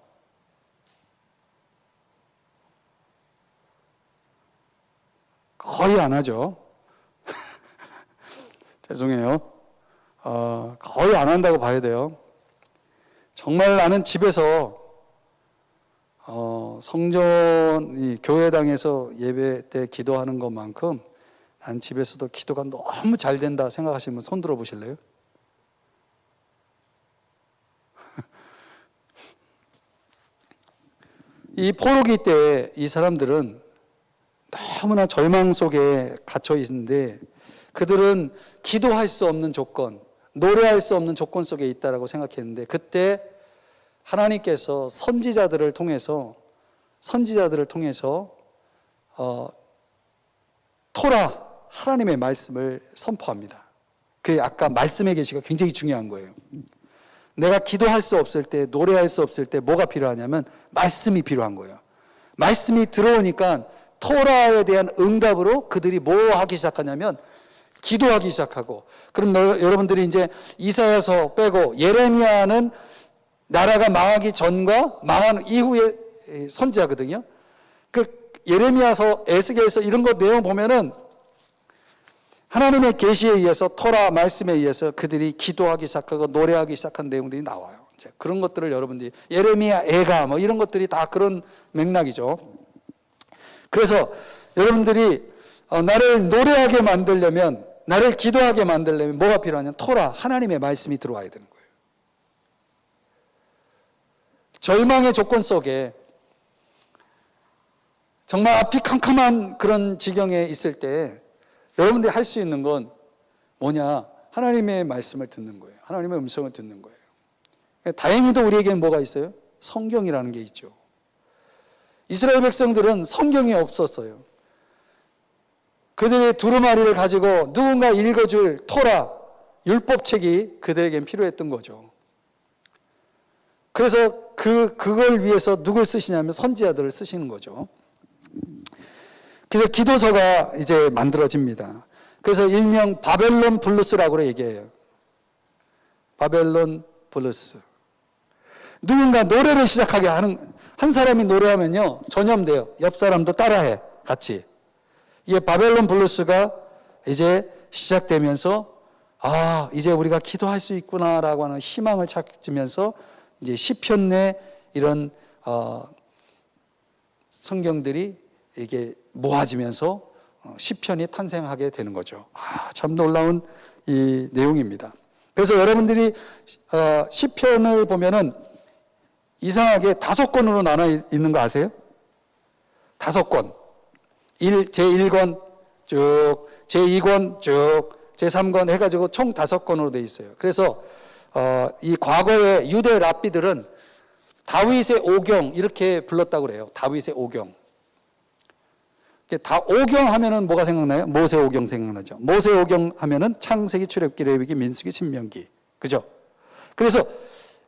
거의 안 하죠. 죄송해요. 거의 안 한다고 봐야 돼요. 정말 나는 집에서 성전, 교회당에서 예배 때 기도하는 것만큼 난 집에서도 기도가 너무 잘 된다 생각하시면 손 들어 보실래요? 이 포로기 때 이 사람들은 너무나 절망 속에 갇혀 있는데 그들은 기도할 수 없는 조건, 노래할 수 없는 조건 속에 있다라고 생각했는데 그때 하나님께서 선지자들을 통해서 토라, 하나님의 말씀을 선포합니다. 그 아까 말씀의 계시가 굉장히 중요한 거예요. 내가 기도할 수 없을 때, 노래할 수 없을 때 뭐가 필요하냐면 말씀이 필요한 거예요. 말씀이 들어오니까 토라에 대한 응답으로 그들이 뭐 하기 시작하냐면 기도하기 시작하고, 그럼 여러분들이 이제 이사야서 빼고 예레미야는 나라가 망하기 전과 망한 이후의 선지자거든요. 그 예레미야서, 에스겔서 이런 거 내용 보면은 하나님의 계시에 의해서 토라 말씀에 의해서 그들이 기도하기 시작하고 노래하기 시작한 내용들이 나와요. 이제 그런 것들을 여러분들이 예레미야, 애가 뭐 이런 것들이 다 그런 맥락이죠. 그래서 여러분들이 나를 노래하게 만들려면, 나를 기도하게 만들려면 뭐가 필요하냐면 토라, 하나님의 말씀이 들어와야 되는 거예요. 절망의 조건 속에 정말 앞이 캄캄한 그런 지경에 있을 때 여러분들이 할 수 있는 건 뭐냐? 하나님의 말씀을 듣는 거예요. 하나님의 음성을 듣는 거예요. 다행히도 우리에게는 뭐가 있어요? 성경이라는 게 있죠. 이스라엘 백성들은 성경이 없었어요. 그들의 두루마리를 가지고 누군가 읽어줄 토라, 율법책이 그들에겐 필요했던 거죠. 그래서 그걸 위해서 누굴 쓰시냐면 선지자들을 쓰시는 거죠. 그래서 기도서가 이제 만들어집니다. 그래서 일명 바벨론 블루스라고 얘기해요. 바벨론 블루스. 누군가 노래를 시작하게 하는, 한 사람이 노래하면요 전염돼요. 옆 사람도 따라해 같이. 이게 바벨론 블루스가 이제 시작되면서 이제 우리가 기도할 수 있구나라고 하는 희망을 찾으면서 이제 시편 내 이런 성경들이 이게 모아지면서 시편이 탄생하게 되는 거죠. 참 놀라운 이 내용입니다. 그래서 여러분들이 시편을 보면은 이상하게 5권으로 나눠 있는 거 아세요? 5권. 제1권 쭉, 제2권 쭉, 제3권 해가지고 총 5권으로 되어 있어요. 그래서 이 과거의 유대 랍비들은 다윗의 오경 이렇게 불렀다고 그래요. 다윗의 오경. 오경 하면은 뭐가 생각나요? 모세 오경 생각나죠. 모세 오경 하면은 창세기, 출애굽기, 레위기, 민수기, 신명기. 그죠? 그래서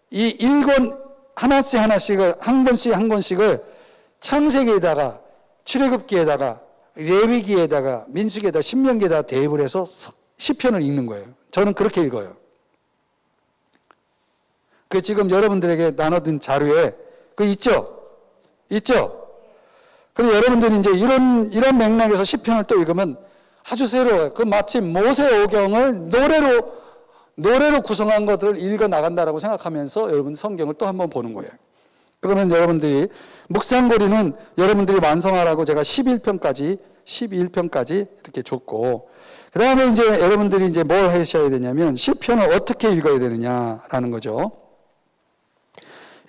이 1권 하나씩을 한 권씩을 창세기에다가 출애굽기에다가 레위기에다가 민수기에다가 신명기에다가 대입을 해서 시편을 읽는 거예요. 저는 그렇게 읽어요. 그 지금 여러분들에게 나눠둔 자료에 그 있죠? 그리고 여러분들이 이제 이런 맥락에서 시편을 또 읽으면 아주 새로워요. 그 마치 모세 오경을 노래로 구성한 것들을 읽어 나간다라고 생각하면서 여러분 성경을 또 한번 보는 거예요. 그러면 여러분들이 묵상고리는 여러분들이 완성하라고 제가 11편까지 이렇게 줬고, 그 다음에 이제 여러분들이 이제 뭘 하셔야 되냐면 시편을 어떻게 읽어야 되느냐라는 거죠.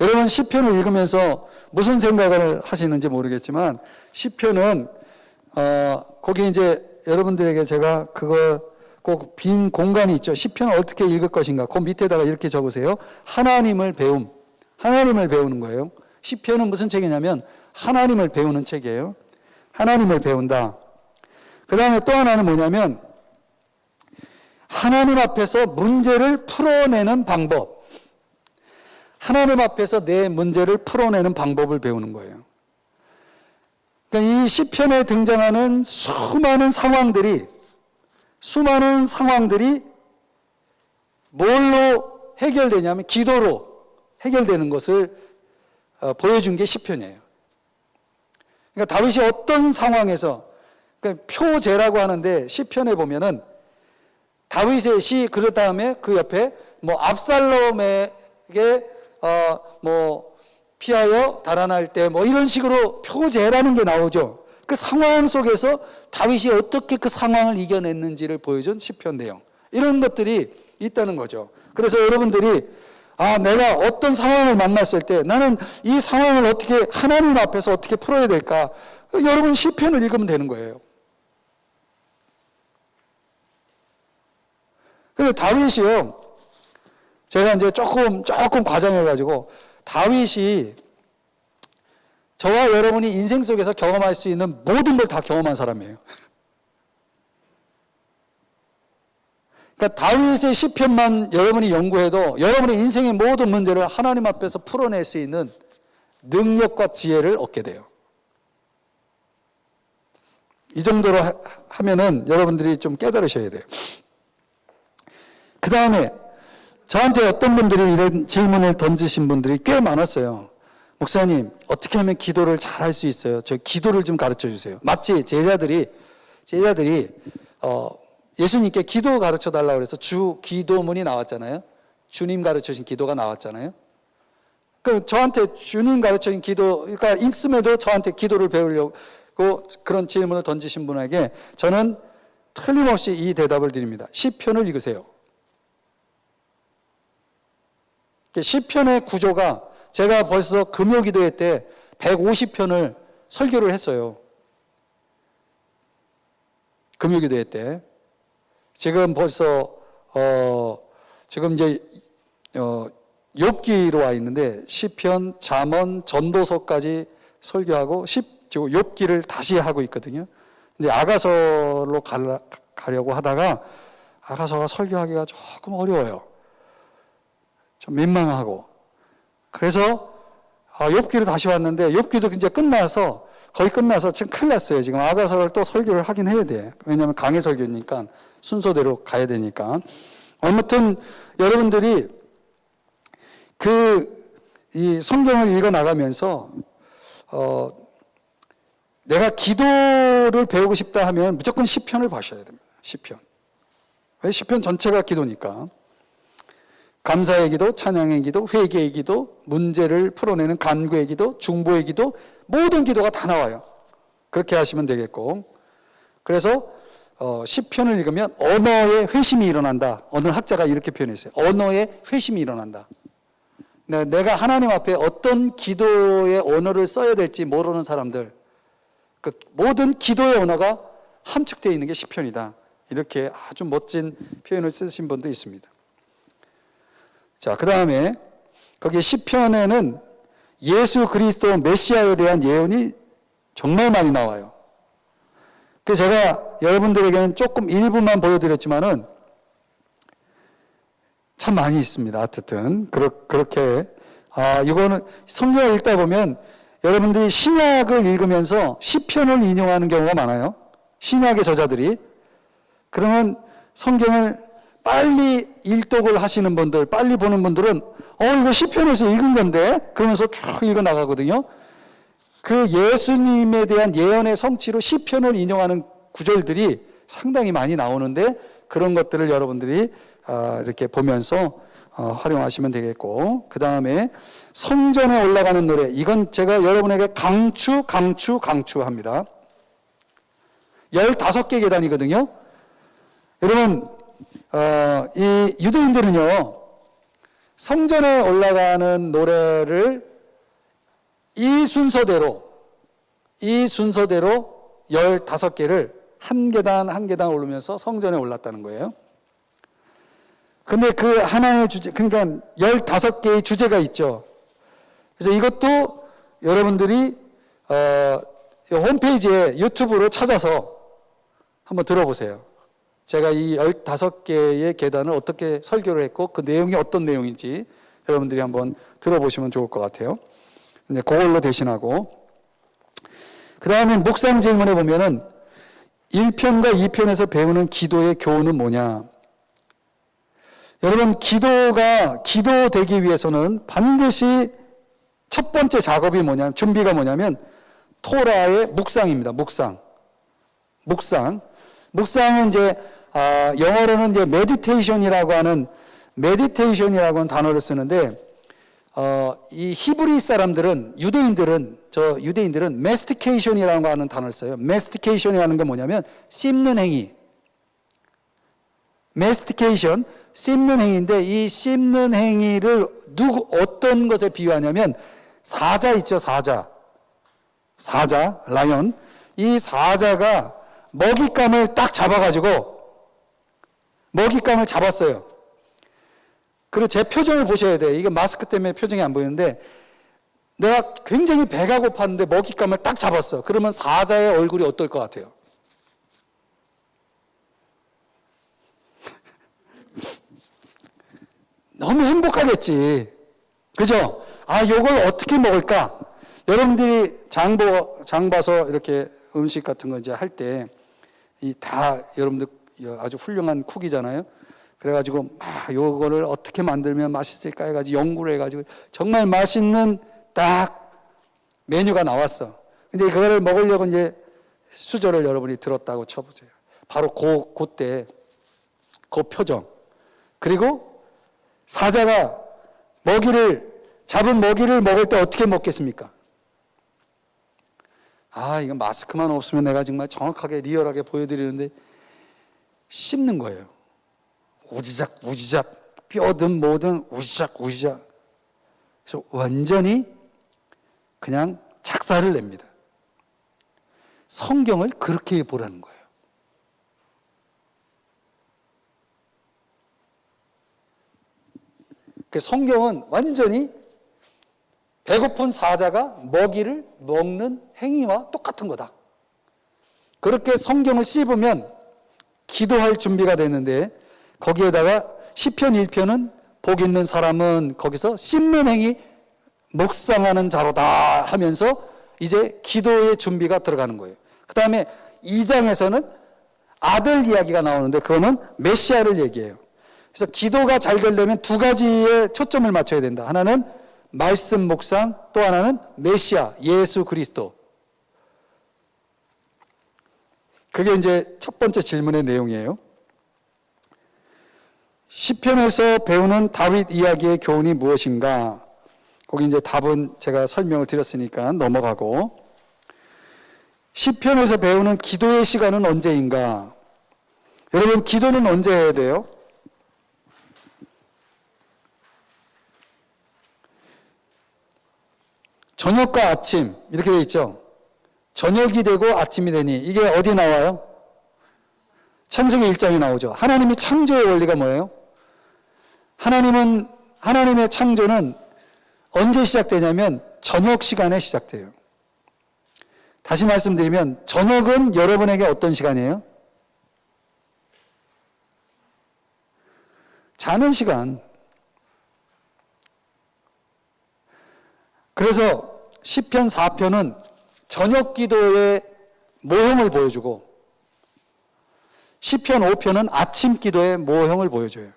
여러분 시편을 읽으면서 무슨 생각을 하시는지 모르겠지만 시편은 거기 이제 여러분들에게 제가 그걸 꼭 빈 공간이 있죠. 시편을 어떻게 읽을 것인가. 그 밑에다가 이렇게 적으세요. 하나님을 배우는 거예요. 시편은 무슨 책이냐면 하나님을 배우는 책이에요. 하나님을 배운다. 그 다음에 또 하나는 뭐냐면 하나님 앞에서 문제를 풀어내는 방법. 하나님 앞에서 내 문제를 풀어내는 방법을 배우는 거예요. 그러니까 이 시편에 등장하는 수많은 상황들이 뭘로 해결되냐면 기도로 해결되는 것을 보여준 게 시편이에요. 그러니까 다윗이 어떤 상황에서, 그러니까 표제라고 하는데 시편에 보면은 다윗의 시, 그 다음에 그 옆에 뭐 압살롬에게 피하여 달아날 때 뭐 이런 식으로 표제라는 게 나오죠. 그 상황 속에서 다윗이 어떻게 그 상황을 이겨냈는지를 보여준 시편 내용, 이런 것들이 있다는 거죠. 그래서 여러분들이 내가 어떤 상황을 만났을 때 나는 이 상황을 어떻게 하나님 앞에서 어떻게 풀어야 될까? 여러분 시편을 읽으면 되는 거예요. 근데 다윗이요, 제가 이제 조금 과장해가지고 다윗이 저와 여러분이 인생 속에서 경험할 수 있는 모든 걸 다 경험한 사람이에요. 그러니까 다윗의 시편만 여러분이 연구해도 여러분의 인생의 모든 문제를 하나님 앞에서 풀어낼 수 있는 능력과 지혜를 얻게 돼요. 이 정도로 하면은 여러분들이 좀 깨달으셔야 돼요. 그 다음에 저한테 어떤 분들이 이런 질문을 던지신 분들이 꽤 많았어요. 목사님, 어떻게 하면 기도를 잘 할 수 있어요? 저 기도를 좀 가르쳐 주세요. 마치 제자들이 예수님께 기도 가르쳐 달라고 그래서 주 기도문이 나왔잖아요. 주님 가르쳐신 기도가 나왔잖아요. 그 저한테 주님 가르쳐진 기도, 그러니까 있음에도 저한테 기도를 배우려고 그런 질문을 던지신 분에게 저는 틀림없이 이 대답을 드립니다. 시편을 읽으세요. 시편의 구조가 제가 벌써 금요기도회 때 150편을 설교를 했어요. 금요기도회 때. 지금 벌써 지금 이제 욥기로 와 있는데 시편, 잠언, 전도서까지 설교하고 지금 욥기를 다시 하고 있거든요. 이제 아가서로 가려고 하다가 아가서가 설교하기가 조금 어려워요. 좀 민망하고. 그래서 욥기로 다시 왔는데 욥기도 이제 거의 끝나서 지금 큰일 났어요. 지금 아가서를 또 설교를 하긴 해야 돼. 왜냐하면 강해 설교니까 순서대로 가야 되니까. 아무튼 여러분들이 이 성경을 읽어 나가면서 내가 기도를 배우고 싶다 하면 무조건 시편을 봐셔야 됩니다. 시편. 왜? 시편 전체가 기도니까. 감사의 기도, 찬양의 기도, 회개의 기도, 문제를 풀어내는 간구의 기도, 중보의 기도, 모든 기도가 다 나와요. 그렇게 하시면 되겠고. 그래서 시편을 읽으면 언어의 회심이 일어난다. 어느 학자가 이렇게 표현했어요. 언어의 회심이 일어난다. 내가 하나님 앞에 어떤 기도의 언어를 써야 될지 모르는 사람들, 그 모든 기도의 언어가 함축되어 있는 게 시편이다. 이렇게 아주 멋진 표현을 쓰신 분도 있습니다. 자, 그 다음에 거기 시편에는 예수 그리스도 메시아에 대한 예언이 정말 많이 나와요. 그래서 제가 여러분들에게는 조금 일부만 보여드렸지만은 참 많이 있습니다. 어쨌든 그렇게 이거는 성경을 읽다 보면 여러분들이 신약을 읽으면서 시편을 인용하는 경우가 많아요. 신약의 저자들이. 그러면 성경을 빨리 일독을 하시는 분들, 빨리 보는 분들은 이거 시편에서 읽은 건데 그러면서 쭉 읽어 나가거든요. 그 예수님에 대한 예언의 성취로 시편을 인용하는 구절들이 상당히 많이 나오는데 그런 것들을 여러분들이 이렇게 보면서 활용하시면 되겠고, 그 다음에 성전에 올라가는 노래, 이건 제가 여러분에게 강추합니다. 15개 계단이거든요. 여러분, 이 유대인들은요, 성전에 올라가는 노래를 이 순서대로 15개를 한 계단 한 계단 오르면서 성전에 올랐다는 거예요. 근데 그 하나의 주제, 그러니까 15개의 주제가 있죠. 그래서 이것도 여러분들이 홈페이지에 유튜브로 찾아서 한번 들어보세요. 제가 이 15개의 계단을 어떻게 설교를 했고 그 내용이 어떤 내용인지 여러분들이 한번 들어보시면 좋을 것 같아요. 이제 그걸로 대신하고, 그 다음에 묵상 질문에 보면은 1편과 2편에서 배우는 기도의 교훈은 뭐냐? 여러분, 기도되기 위해서는 반드시 첫 번째 작업이 뭐냐면, 준비가 뭐냐면 토라의 묵상입니다. 묵상은 이제 영어로는 이제 메디테이션이라고 하는 단어를 쓰는데, 이 히브리 사람들은 유대인들은 메스티케이션이라고 하는 단어를 써요. 메스티케이션이라는 게 뭐냐면 씹는 행위. 메스티케이션, 씹는 행위인데 이 씹는 행위를 어떤 것에 비유하냐면 사자 있죠, 사자, 라이언. 이 사자가 먹잇감을 딱 잡았어요. 그리고 제 표정을 보셔야 돼요. 이게 마스크 때문에 표정이 안 보이는데, 내가 굉장히 배가 고팠는데 먹잇감을 딱 잡았어. 그러면 사자의 얼굴이 어떨 것 같아요? 너무 행복하겠지. 그죠? 요걸 어떻게 먹을까? 여러분들이 장 봐서 이렇게 음식 같은 거 이제 할 때, 여러분들 아주 훌륭한 쿡이잖아요. 그래가지고, 요거를 어떻게 만들면 맛있을까 해가지고 연구를 해가지고 정말 맛있는 딱 메뉴가 나왔어. 근데 그거를 먹으려고 이제 수저를 여러분이 들었다고 쳐보세요. 바로 그때 그 표정, 그리고 사자가 잡은 먹이를 먹을 때 어떻게 먹겠습니까? 이건 마스크만 없으면 내가 정말 정확하게 리얼하게 보여드리는데 씹는 거예요. 우지작 우지작, 뼈든 뭐든 우지작 우지작. 그래서 완전히 그냥 작사를 냅니다. 성경을 그렇게 보라는 거예요. 그 성경은 완전히 배고픈 사자가 먹이를 먹는 행위와 똑같은 거다. 그렇게 성경을 씹으면 기도할 준비가 되는데, 거기에다가 시편 1편은 복 있는 사람은 거기서 씹는 행위, 묵상하는 자로다 하면서 이제 기도의 준비가 들어가는 거예요. 그 다음에 2장에서는 아들 이야기가 나오는데 그거는 메시아를 얘기해요. 그래서 기도가 잘 되려면 두 가지에 초점을 맞춰야 된다. 하나는 말씀 묵상, 또 하나는 메시아, 예수 그리스도. 그게 이제 첫 번째 질문의 내용이에요. 시편에서 배우는 다윗 이야기의 교훈이 무엇인가? 거기 이제 답은 제가 설명을 드렸으니까 넘어가고, 시편에서 배우는 기도의 시간은 언제인가? 여러분, 기도는 언제 해야 돼요? 저녁과 아침 이렇게 되어 있죠. 저녁이 되고 아침이 되니, 이게 어디 나와요? 창세기 1장에 나오죠. 하나님이 창조의 원리가 뭐예요? 하나님의 창조는 언제 시작되냐면 저녁 시간에 시작돼요. 다시 말씀드리면 저녁은 여러분에게 어떤 시간이에요? 자는 시간. 그래서 시편 4편은 저녁 기도의 모형을 보여주고, 시편 5편은 아침 기도의 모형을 보여줘요.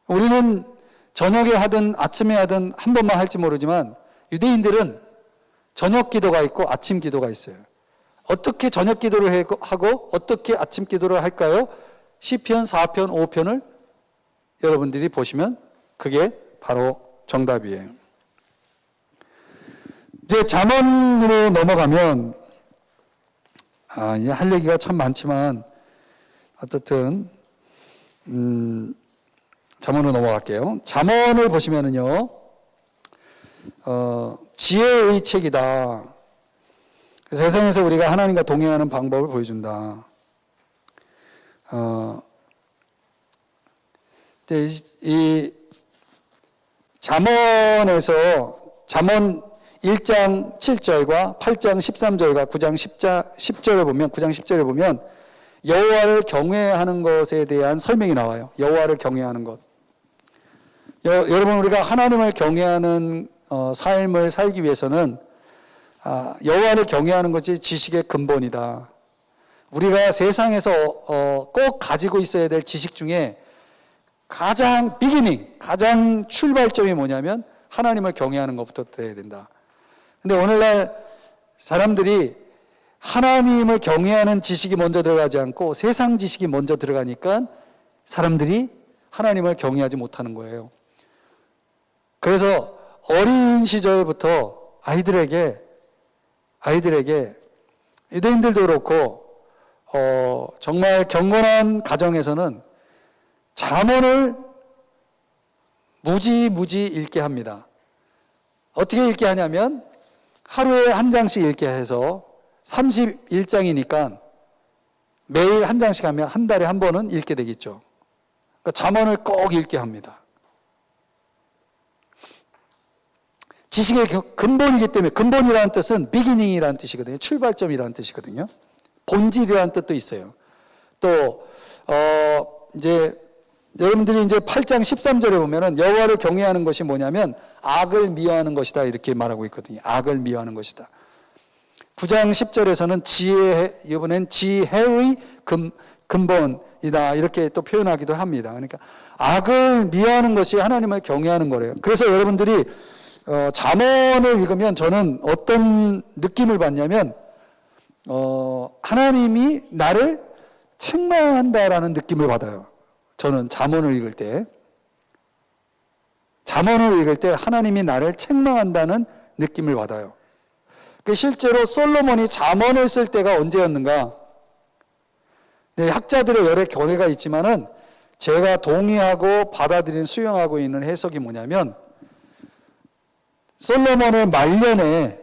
우리는 저녁에 하든 아침에 하든 한 번만 할지 모르지만, 유대인들은 저녁 기도가 있고 아침 기도가 있어요. 어떻게 저녁 기도를 하고 어떻게 아침 기도를 할까요? 시편 4편, 5편을 여러분들이 보시면 그게 바로 정답이에요. 이제 잠언으로 넘어가면, 이제 할 얘기가 참 많지만 어쨌든 잠언으로 넘어갈게요. 잠언을 보시면은요, 지혜의 책이다. 세상에서 우리가 하나님과 동행하는 방법을 보여준다. 이 잠언에서 잠언 1장 7절과 8장 13절과 9장 10절을 보면, 9장 10절을 보면 여호와를 경외하는 것에 대한 설명이 나와요. 여호와를 경외하는 것. 여러분, 우리가 하나님을 경외하는 삶을 살기 위해서는 여호와를 경외하는 것이 지식의 근본이다. 우리가 세상에서 꼭 가지고 있어야 될 지식 중에 가장 가장 출발점이 뭐냐면 하나님을 경외하는 것부터 돼야 된다. 근데 오늘날 사람들이 하나님을 경외하는 지식이 먼저 들어가지 않고 세상 지식이 먼저 들어가니까 사람들이 하나님을 경외하지 못하는 거예요. 그래서 어린 시절부터 아이들에게 유대인들도 그렇고 정말 경건한 가정에서는 잠언을 무지 읽게 합니다. 어떻게 읽게 하냐면 하루에 한 장씩 읽게 해서 31장이니까 매일 한 장씩 하면 한 달에 한 번은 읽게 되겠죠. 그러니까 잠언을 꼭 읽게 합니다. 지식의 근본이기 때문에, 근본이라는 뜻은 beginning이라는 뜻이거든요. 출발점이라는 뜻이거든요. 본질이라는 뜻도 있어요. 또 이제 여러분들이 이제 8장 13절에 보면은 여호와를 경외하는 것이 뭐냐면 악을 미워하는 것이다, 이렇게 말하고 있거든요. 악을 미워하는 것이다. 9장 10절에서는 이번엔 지혜의 근본이다, 이렇게 또 표현하기도 합니다. 그러니까 악을 미워하는 것이 하나님을 경외하는 거래요. 그래서 여러분들이 잠언을 읽으면 저는 어떤 느낌을 받냐면 하나님이 나를 책망한다라는 느낌을 받아요. 저는 잠언을 읽을 때 하나님이 나를 책망한다는 느낌을 받아요. 실제로 솔로몬이 잠언을 쓸 때가 언제였는가? 네, 학자들의 여러 견해가 있지만은 제가 동의하고 받아들인 수용하고 있는 해석이 뭐냐면 솔로몬의 말년에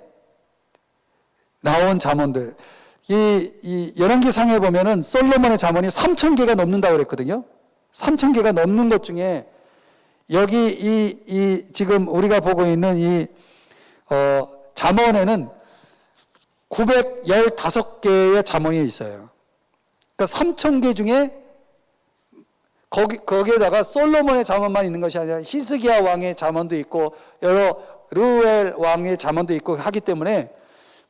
나온 잠언들, 이 열왕기상에 보면은 솔로몬의 잠언이 3,000개가 넘는다고 그랬거든요. 3,000개가 넘는 것 중에 여기 이 지금 우리가 보고 있는 이 잠언에는 915개의 잠언이 있어요. 그러니까 3,000개 중에 거기에다가 솔로몬의 잠언만 있는 것이 아니라 히스기야 왕의 잠언도 있고 여러 르우엘 왕의 잠언도 있고 하기 때문에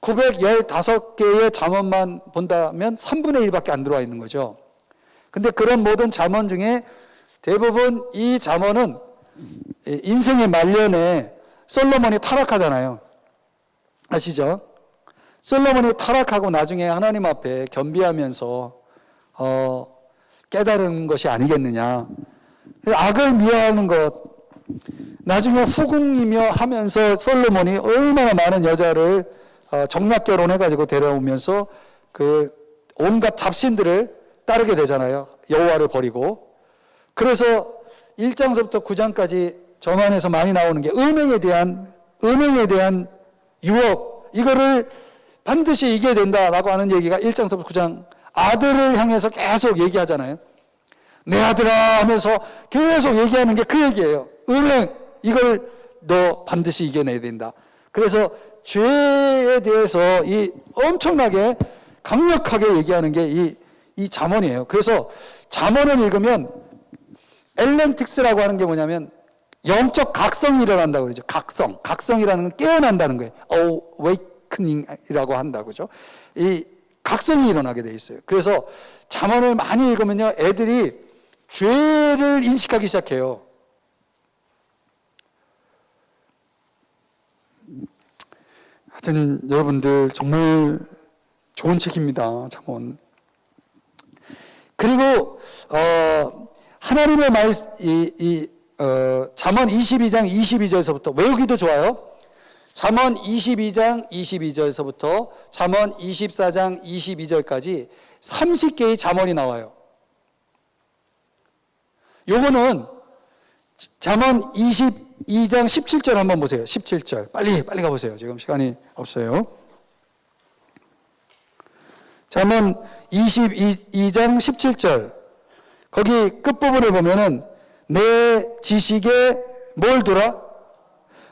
915개의 잠언만 본다면 3분의 1밖에 안 들어와 있는 거죠. 근데 그런 모든 잠언 중에 대부분 이 잠언은 인생의 말년에 솔로몬이 타락하잖아요. 아시죠? 솔로몬이 타락하고 나중에 하나님 앞에 겸비하면서 깨달은 것이 아니겠느냐. 악을 미워하는 것, 나중에 후궁이며 하면서 솔로몬이 얼마나 많은 여자를 정략 결혼해가지고 데려오면서 그 온갖 잡신들을 따르게 되잖아요. 여호와를 버리고. 그래서 1장서부터 9장까지 저만에서 많이 나오는 게 음행에 대한 유혹, 이거를 반드시 이겨야 된다라고 하는 얘기가 1장서부터 9장 아들을 향해서 계속 얘기하잖아요. 내 아들아 하면서 계속 얘기하는 게 그 얘기예요. 음행, 이걸 너 반드시 이겨내야 된다. 그래서 죄에 대해서 이 엄청나게 강력하게 얘기하는 게 이 잠언이에요. 그래서 잠언을 읽으면 엘렌틱스라고 하는 게 뭐냐면 영적 각성이 일어난다고 그러죠. 각성이라는 건 깨어난다는 거예요. awakening이라고 한다고 그죠. 이 각성이 일어나게 돼 있어요. 그래서 잠언을 많이 읽으면요, 애들이 죄를 인식하기 시작해요. 하여튼 여러분들 정말 좋은 책입니다. 잠언. 그리고 하나님의 잠언 22장 22절에서부터 외우기도 좋아요. 잠언 22장 22절에서부터 잠언 24장 22절까지 30개의 잠언이 나와요. 요거는 잠언 22장 17절 한번 보세요. 17절. 빨리 가보세요. 지금 시간이 없어요. 잠언 22장 17절. 거기 끝부분을 보면은 내 지식에 뭘 두라?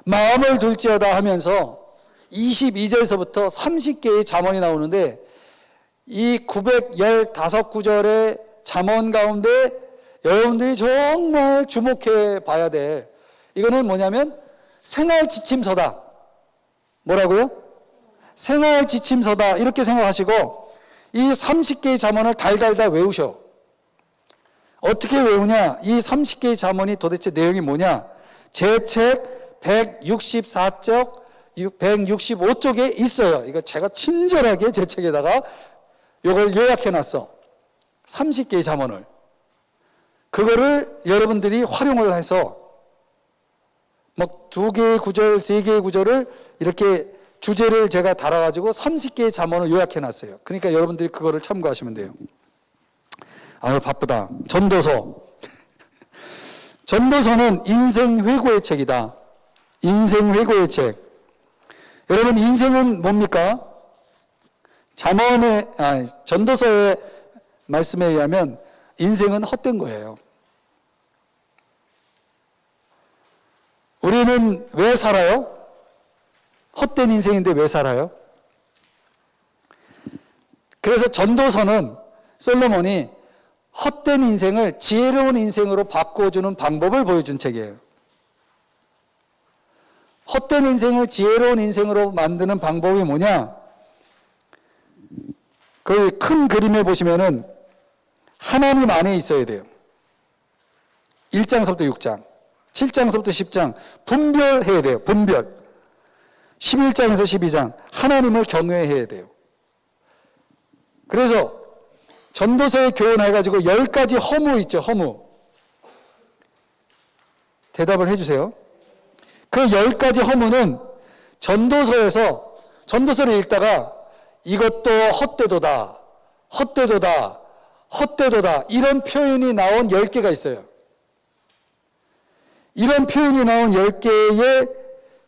마음을 둘지어다 하면서 22절에서부터 30개의 잠언이 나오는데 이 915구절의 잠언 가운데 여러분들이 정말 주목해 봐야 될 이거는 뭐냐면 생활 지침서다. 뭐라고요? 생활 지침서다. 이렇게 생각하시고 이 30개의 잠언을 달달달 외우셔. 어떻게 외우냐? 이 30개의 잠언이 도대체 내용이 뭐냐? 제 책 164쪽, 165쪽에 있어요. 이거 제가 친절하게 제 책에다가 이걸 요약해 놨어. 30개의 잠언을. 그거를 여러분들이 활용을 해서 뭐 2개의 구절, 3개의 구절을 이렇게 주제를 제가 달아가지고 30개의 잠언을 요약해 놨어요. 그러니까 여러분들이 그거를 참고하시면 돼요. 아유, 바쁘다. 전도서. 전도서는 인생 회고의 책이다. 인생 회고의 책. 여러분, 인생은 뭡니까? 전도서의 말씀에 의하면 인생은 헛된 거예요. 우리는 왜 살아요? 헛된 인생인데 왜 살아요? 그래서 전도서는 솔로몬이 헛된 인생을 지혜로운 인생으로 바꿔주는 방법을 보여준 책이에요. 헛된 인생을 지혜로운 인생으로 만드는 방법이 뭐냐? 그 큰 그림에 보시면은 하나님 안에 있어야 돼요. 1장서부터 6장, 7장서부터 10장 분별해야 돼요. 분별. 11장에서 12장 하나님을 경외해야 돼요. 그래서 전도서에 교훈해가지고 10가지 허무 있죠, 허무. 대답을 해주세요. 그 10가지 허무는 전도서에서, 전도서를 읽다가 이것도 헛되도다, 헛되도다, 헛되도다, 이런 표현이 나온 10개가 있어요. 이런 표현이 나온 10개의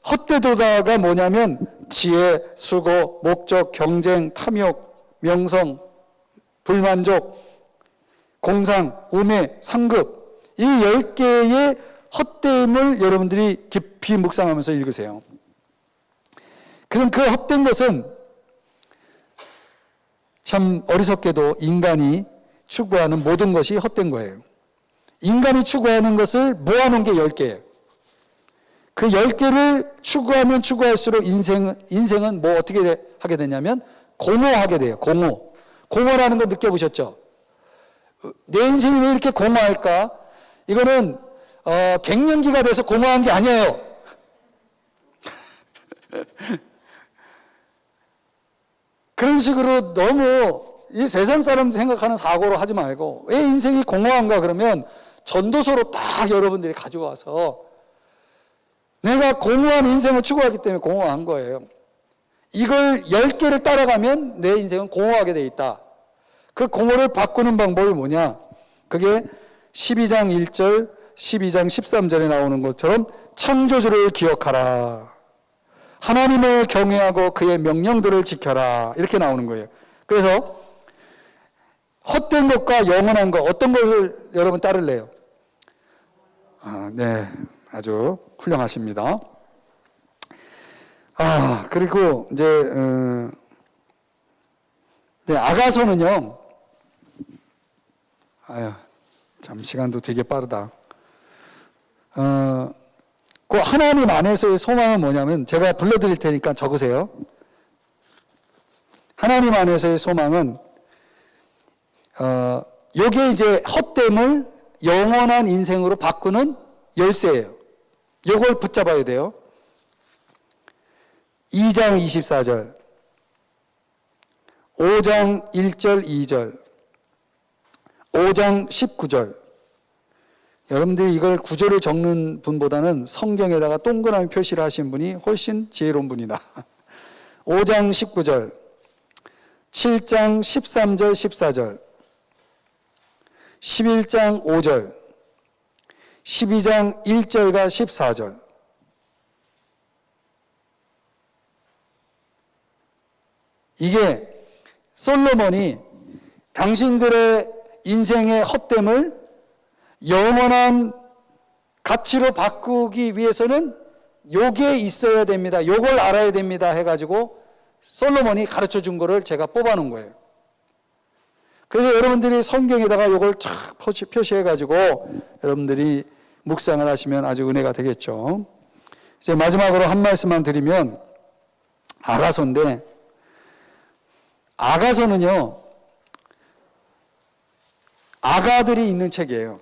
헛되도다가 뭐냐면 지혜, 수고, 목적, 경쟁, 탐욕, 명성, 불만족, 공상, 우매, 상급, 이 10개의 헛됨을 여러분들이 깊이 묵상하면서 읽으세요. 그럼 그 헛된 것은 참 어리석게도 인간이 추구하는 모든 것이 헛된 거예요. 인간이 추구하는 것을 모아놓은 게 10개예요. 그 10개를 추구하면 추구할수록 인생은 뭐 어떻게 하게 되냐면 공허하게 돼요. 공허라는 거 느껴보셨죠? 내 인생이 왜 이렇게 공허할까? 이거는 갱년기가 돼서 공허한 게 아니에요. 그런 식으로 너무 이 세상 사람 생각하는 사고로 하지 말고, 왜 인생이 공허한가 그러면 전도서로 딱 여러분들이 가지고 와서 내가 공허한 인생을 추구하기 때문에 공허한 거예요. 이걸 10개를 따라가면 내 인생은 공허하게 돼 있다. 그 공허를 바꾸는 방법이 뭐냐? 그게 12장 1절, 12장 13절에 나오는 것처럼 창조주를 기억하라. 하나님을 경외하고 그의 명령들을 지켜라. 이렇게 나오는 거예요. 그래서 헛된 것과 영원한 것, 어떤 것을 여러분 따를래요? 네, 아주 훌륭하십니다. 그리고 이제 네, 아가서는요. 참 시간도 되게 빠르다. 그 하나님 안에서의 소망은 뭐냐면 제가 불러드릴 테니까 적으세요. 하나님 안에서의 소망은 요게 이제 헛됨을 영원한 인생으로 바꾸는 열쇠예요. 요걸 붙잡아야 돼요. 2장 24절, 5장 1절 2절, 5장 19절. 여러분들이 이걸 구절을 적는 분보다는 성경에다가 동그라미 표시를 하신 분이 훨씬 지혜로운 분이다. 5장 19절, 7장 13절 14절, 11장 5절, 12장 1절과 14절. 이게 솔로몬이 당신들의 인생의 헛됨을 영원한 가치로 바꾸기 위해서는 요게 있어야 됩니다. 요걸 알아야 됩니다. 해가지고 솔로몬이 가르쳐 준 거를 제가 뽑아 놓은 거예요. 그래서 여러분들이 성경에다가 요걸 쫙 표시해가지고 여러분들이 묵상을 하시면 아주 은혜가 되겠죠. 이제 마지막으로 한 말씀만 드리면 아가서인데, 아가서는요, 아가들이 있는 책이에요.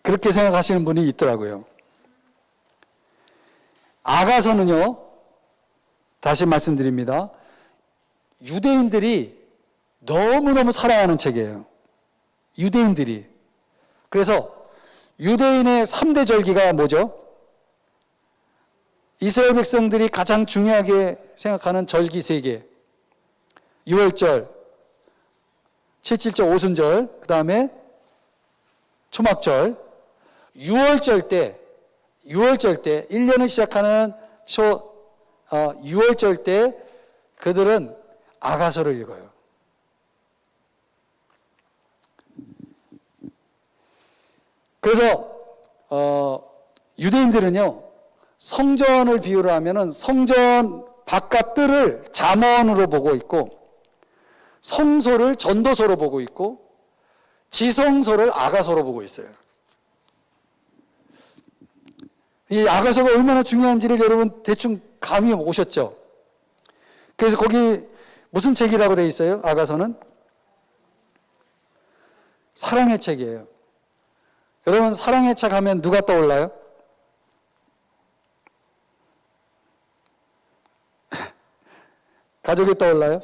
그렇게 생각하시는 분이 있더라고요. 아가서는요, 다시 말씀드립니다. 유대인들이 너무너무 사랑하는 책이에요. 유대인들이. 그래서 유대인의 3대 절기가 뭐죠? 이스라엘 백성들이 가장 중요하게 생각하는 절기 3개. 유월절, 7.7절 오순절, 그 다음에 초막절. 6월절 때, 1년을 시작하는 6월절 때 그들은 아가서를 읽어요. 그래서 유대인들은요, 성전을 비유를 하면은 성전 바깥 뜰을 잠언으로 보고 있고, 성소를 전도서로 보고 있고, 지성소를 아가서로 보고 있어요. 이 아가서가 얼마나 중요한지를 여러분 대충 감이 오셨죠? 그래서 거기 무슨 책이라고 되어 있어요? 아가서는 사랑의 책이에요. 여러분, 사랑의 책 하면 누가 떠올라요? 가족이 떠올라요?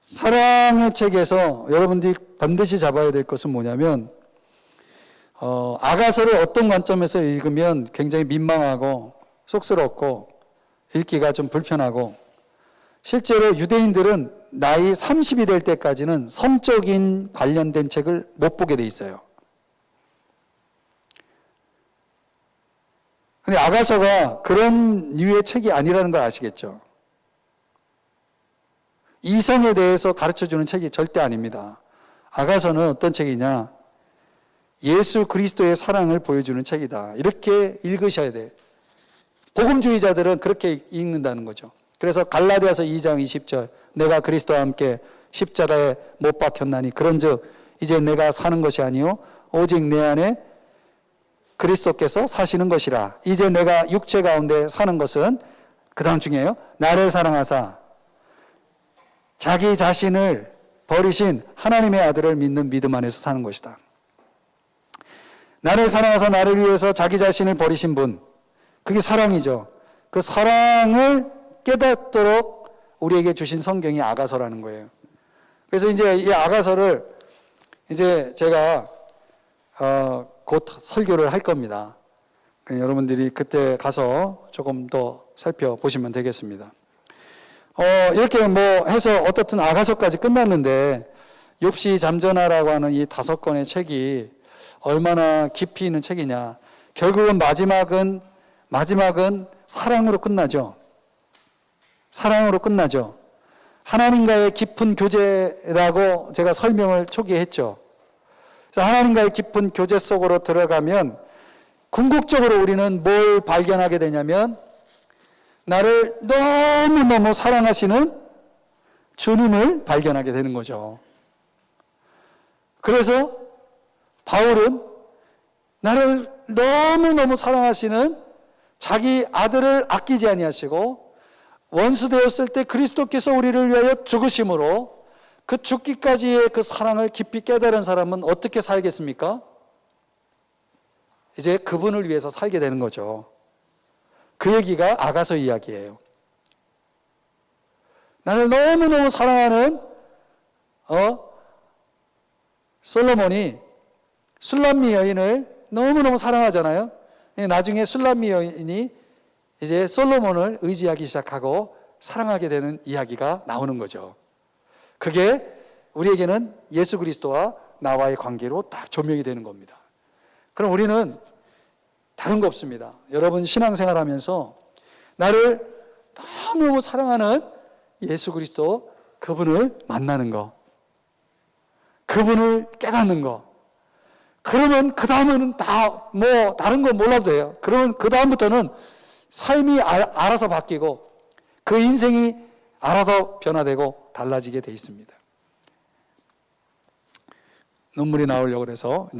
사랑의 책에서 여러분들이 반드시 잡아야 될 것은 뭐냐면 아가서를 어떤 관점에서 읽으면 굉장히 민망하고 쑥스럽고 읽기가 좀 불편하고, 실제로 유대인들은 나이 30이 될 때까지는 성적인 관련된 책을 못 보게 돼 있어요. 근데 아가서가 그런 류의 책이 아니라는 걸 아시겠죠? 이성에 대해서 가르쳐주는 책이 절대 아닙니다. 아가서는 어떤 책이냐? 예수 그리스도의 사랑을 보여주는 책이다. 이렇게 읽으셔야 돼. 복음주의자들은 그렇게 읽는다는 거죠. 그래서 갈라디아서 2장 20절, 내가 그리스도와 함께 십자가에 못 박혔나니 그런즉 이제 내가 사는 것이 아니요 오직 내 안에 그리스도께서 사시는 것이라. 이제 내가 육체 가운데 사는 것은, 그 다음 중에요, 나를 사랑하사 자기 자신을 버리신 하나님의 아들을 믿는 믿음 안에서 사는 것이다. 나를 사랑하사 나를 위해서 자기 자신을 버리신 분, 그게 사랑이죠. 그 사랑을 깨닫도록 우리에게 주신 성경이 아가서라는 거예요. 그래서 이제 이 아가서를 이제 제가 곧 설교를 할 겁니다. 여러분들이 그때 가서 조금 더 살펴보시면 되겠습니다. 이렇게 뭐 해서 어떻든 아가서까지 끝났는데, 욥시 잠전하라고 하는 이 5권의 책이 얼마나 깊이 있는 책이냐. 결국은 마지막은 사랑으로 끝나죠. 사랑으로 끝나죠. 하나님과의 깊은 교제라고 제가 설명을 초기에 했죠. 그래서 하나님과의 깊은 교제 속으로 들어가면 궁극적으로 우리는 뭘 발견하게 되냐면, 나를 너무너무 사랑하시는 주님을 발견하게 되는 거죠. 그래서 바울은 나를 너무너무 사랑하시는 자기 아들을 아끼지 아니하시고 원수 되었을 때 그리스도께서 우리를 위하여 죽으심으로 그 죽기까지의 그 사랑을 깊이 깨달은 사람은 어떻게 살겠습니까? 이제 그분을 위해서 살게 되는 거죠. 그 얘기가 아가서 이야기예요. 나를 너무너무 사랑하는 솔로몬이 술람미 여인을 너무너무 사랑하잖아요. 나중에 술람미 여인이 이제 솔로몬을 의지하기 시작하고 사랑하게 되는 이야기가 나오는 거죠. 그게 우리에게는 예수 그리스도와 나와의 관계로 딱 조명이 되는 겁니다. 그럼 우리는 다른 거 없습니다. 여러분 신앙생활 하면서 나를 너무 사랑하는 예수 그리스도, 그분을 만나는 거, 그분을 깨닫는 거, 그러면 그 다음에는 다 뭐 다른 거 몰라도 돼요. 그러면 그 다음부터는 삶이 알아서 바뀌고 그 인생이 알아서 변화되고 달라지게 돼 있습니다. 눈물이 나오려고 그래서 이제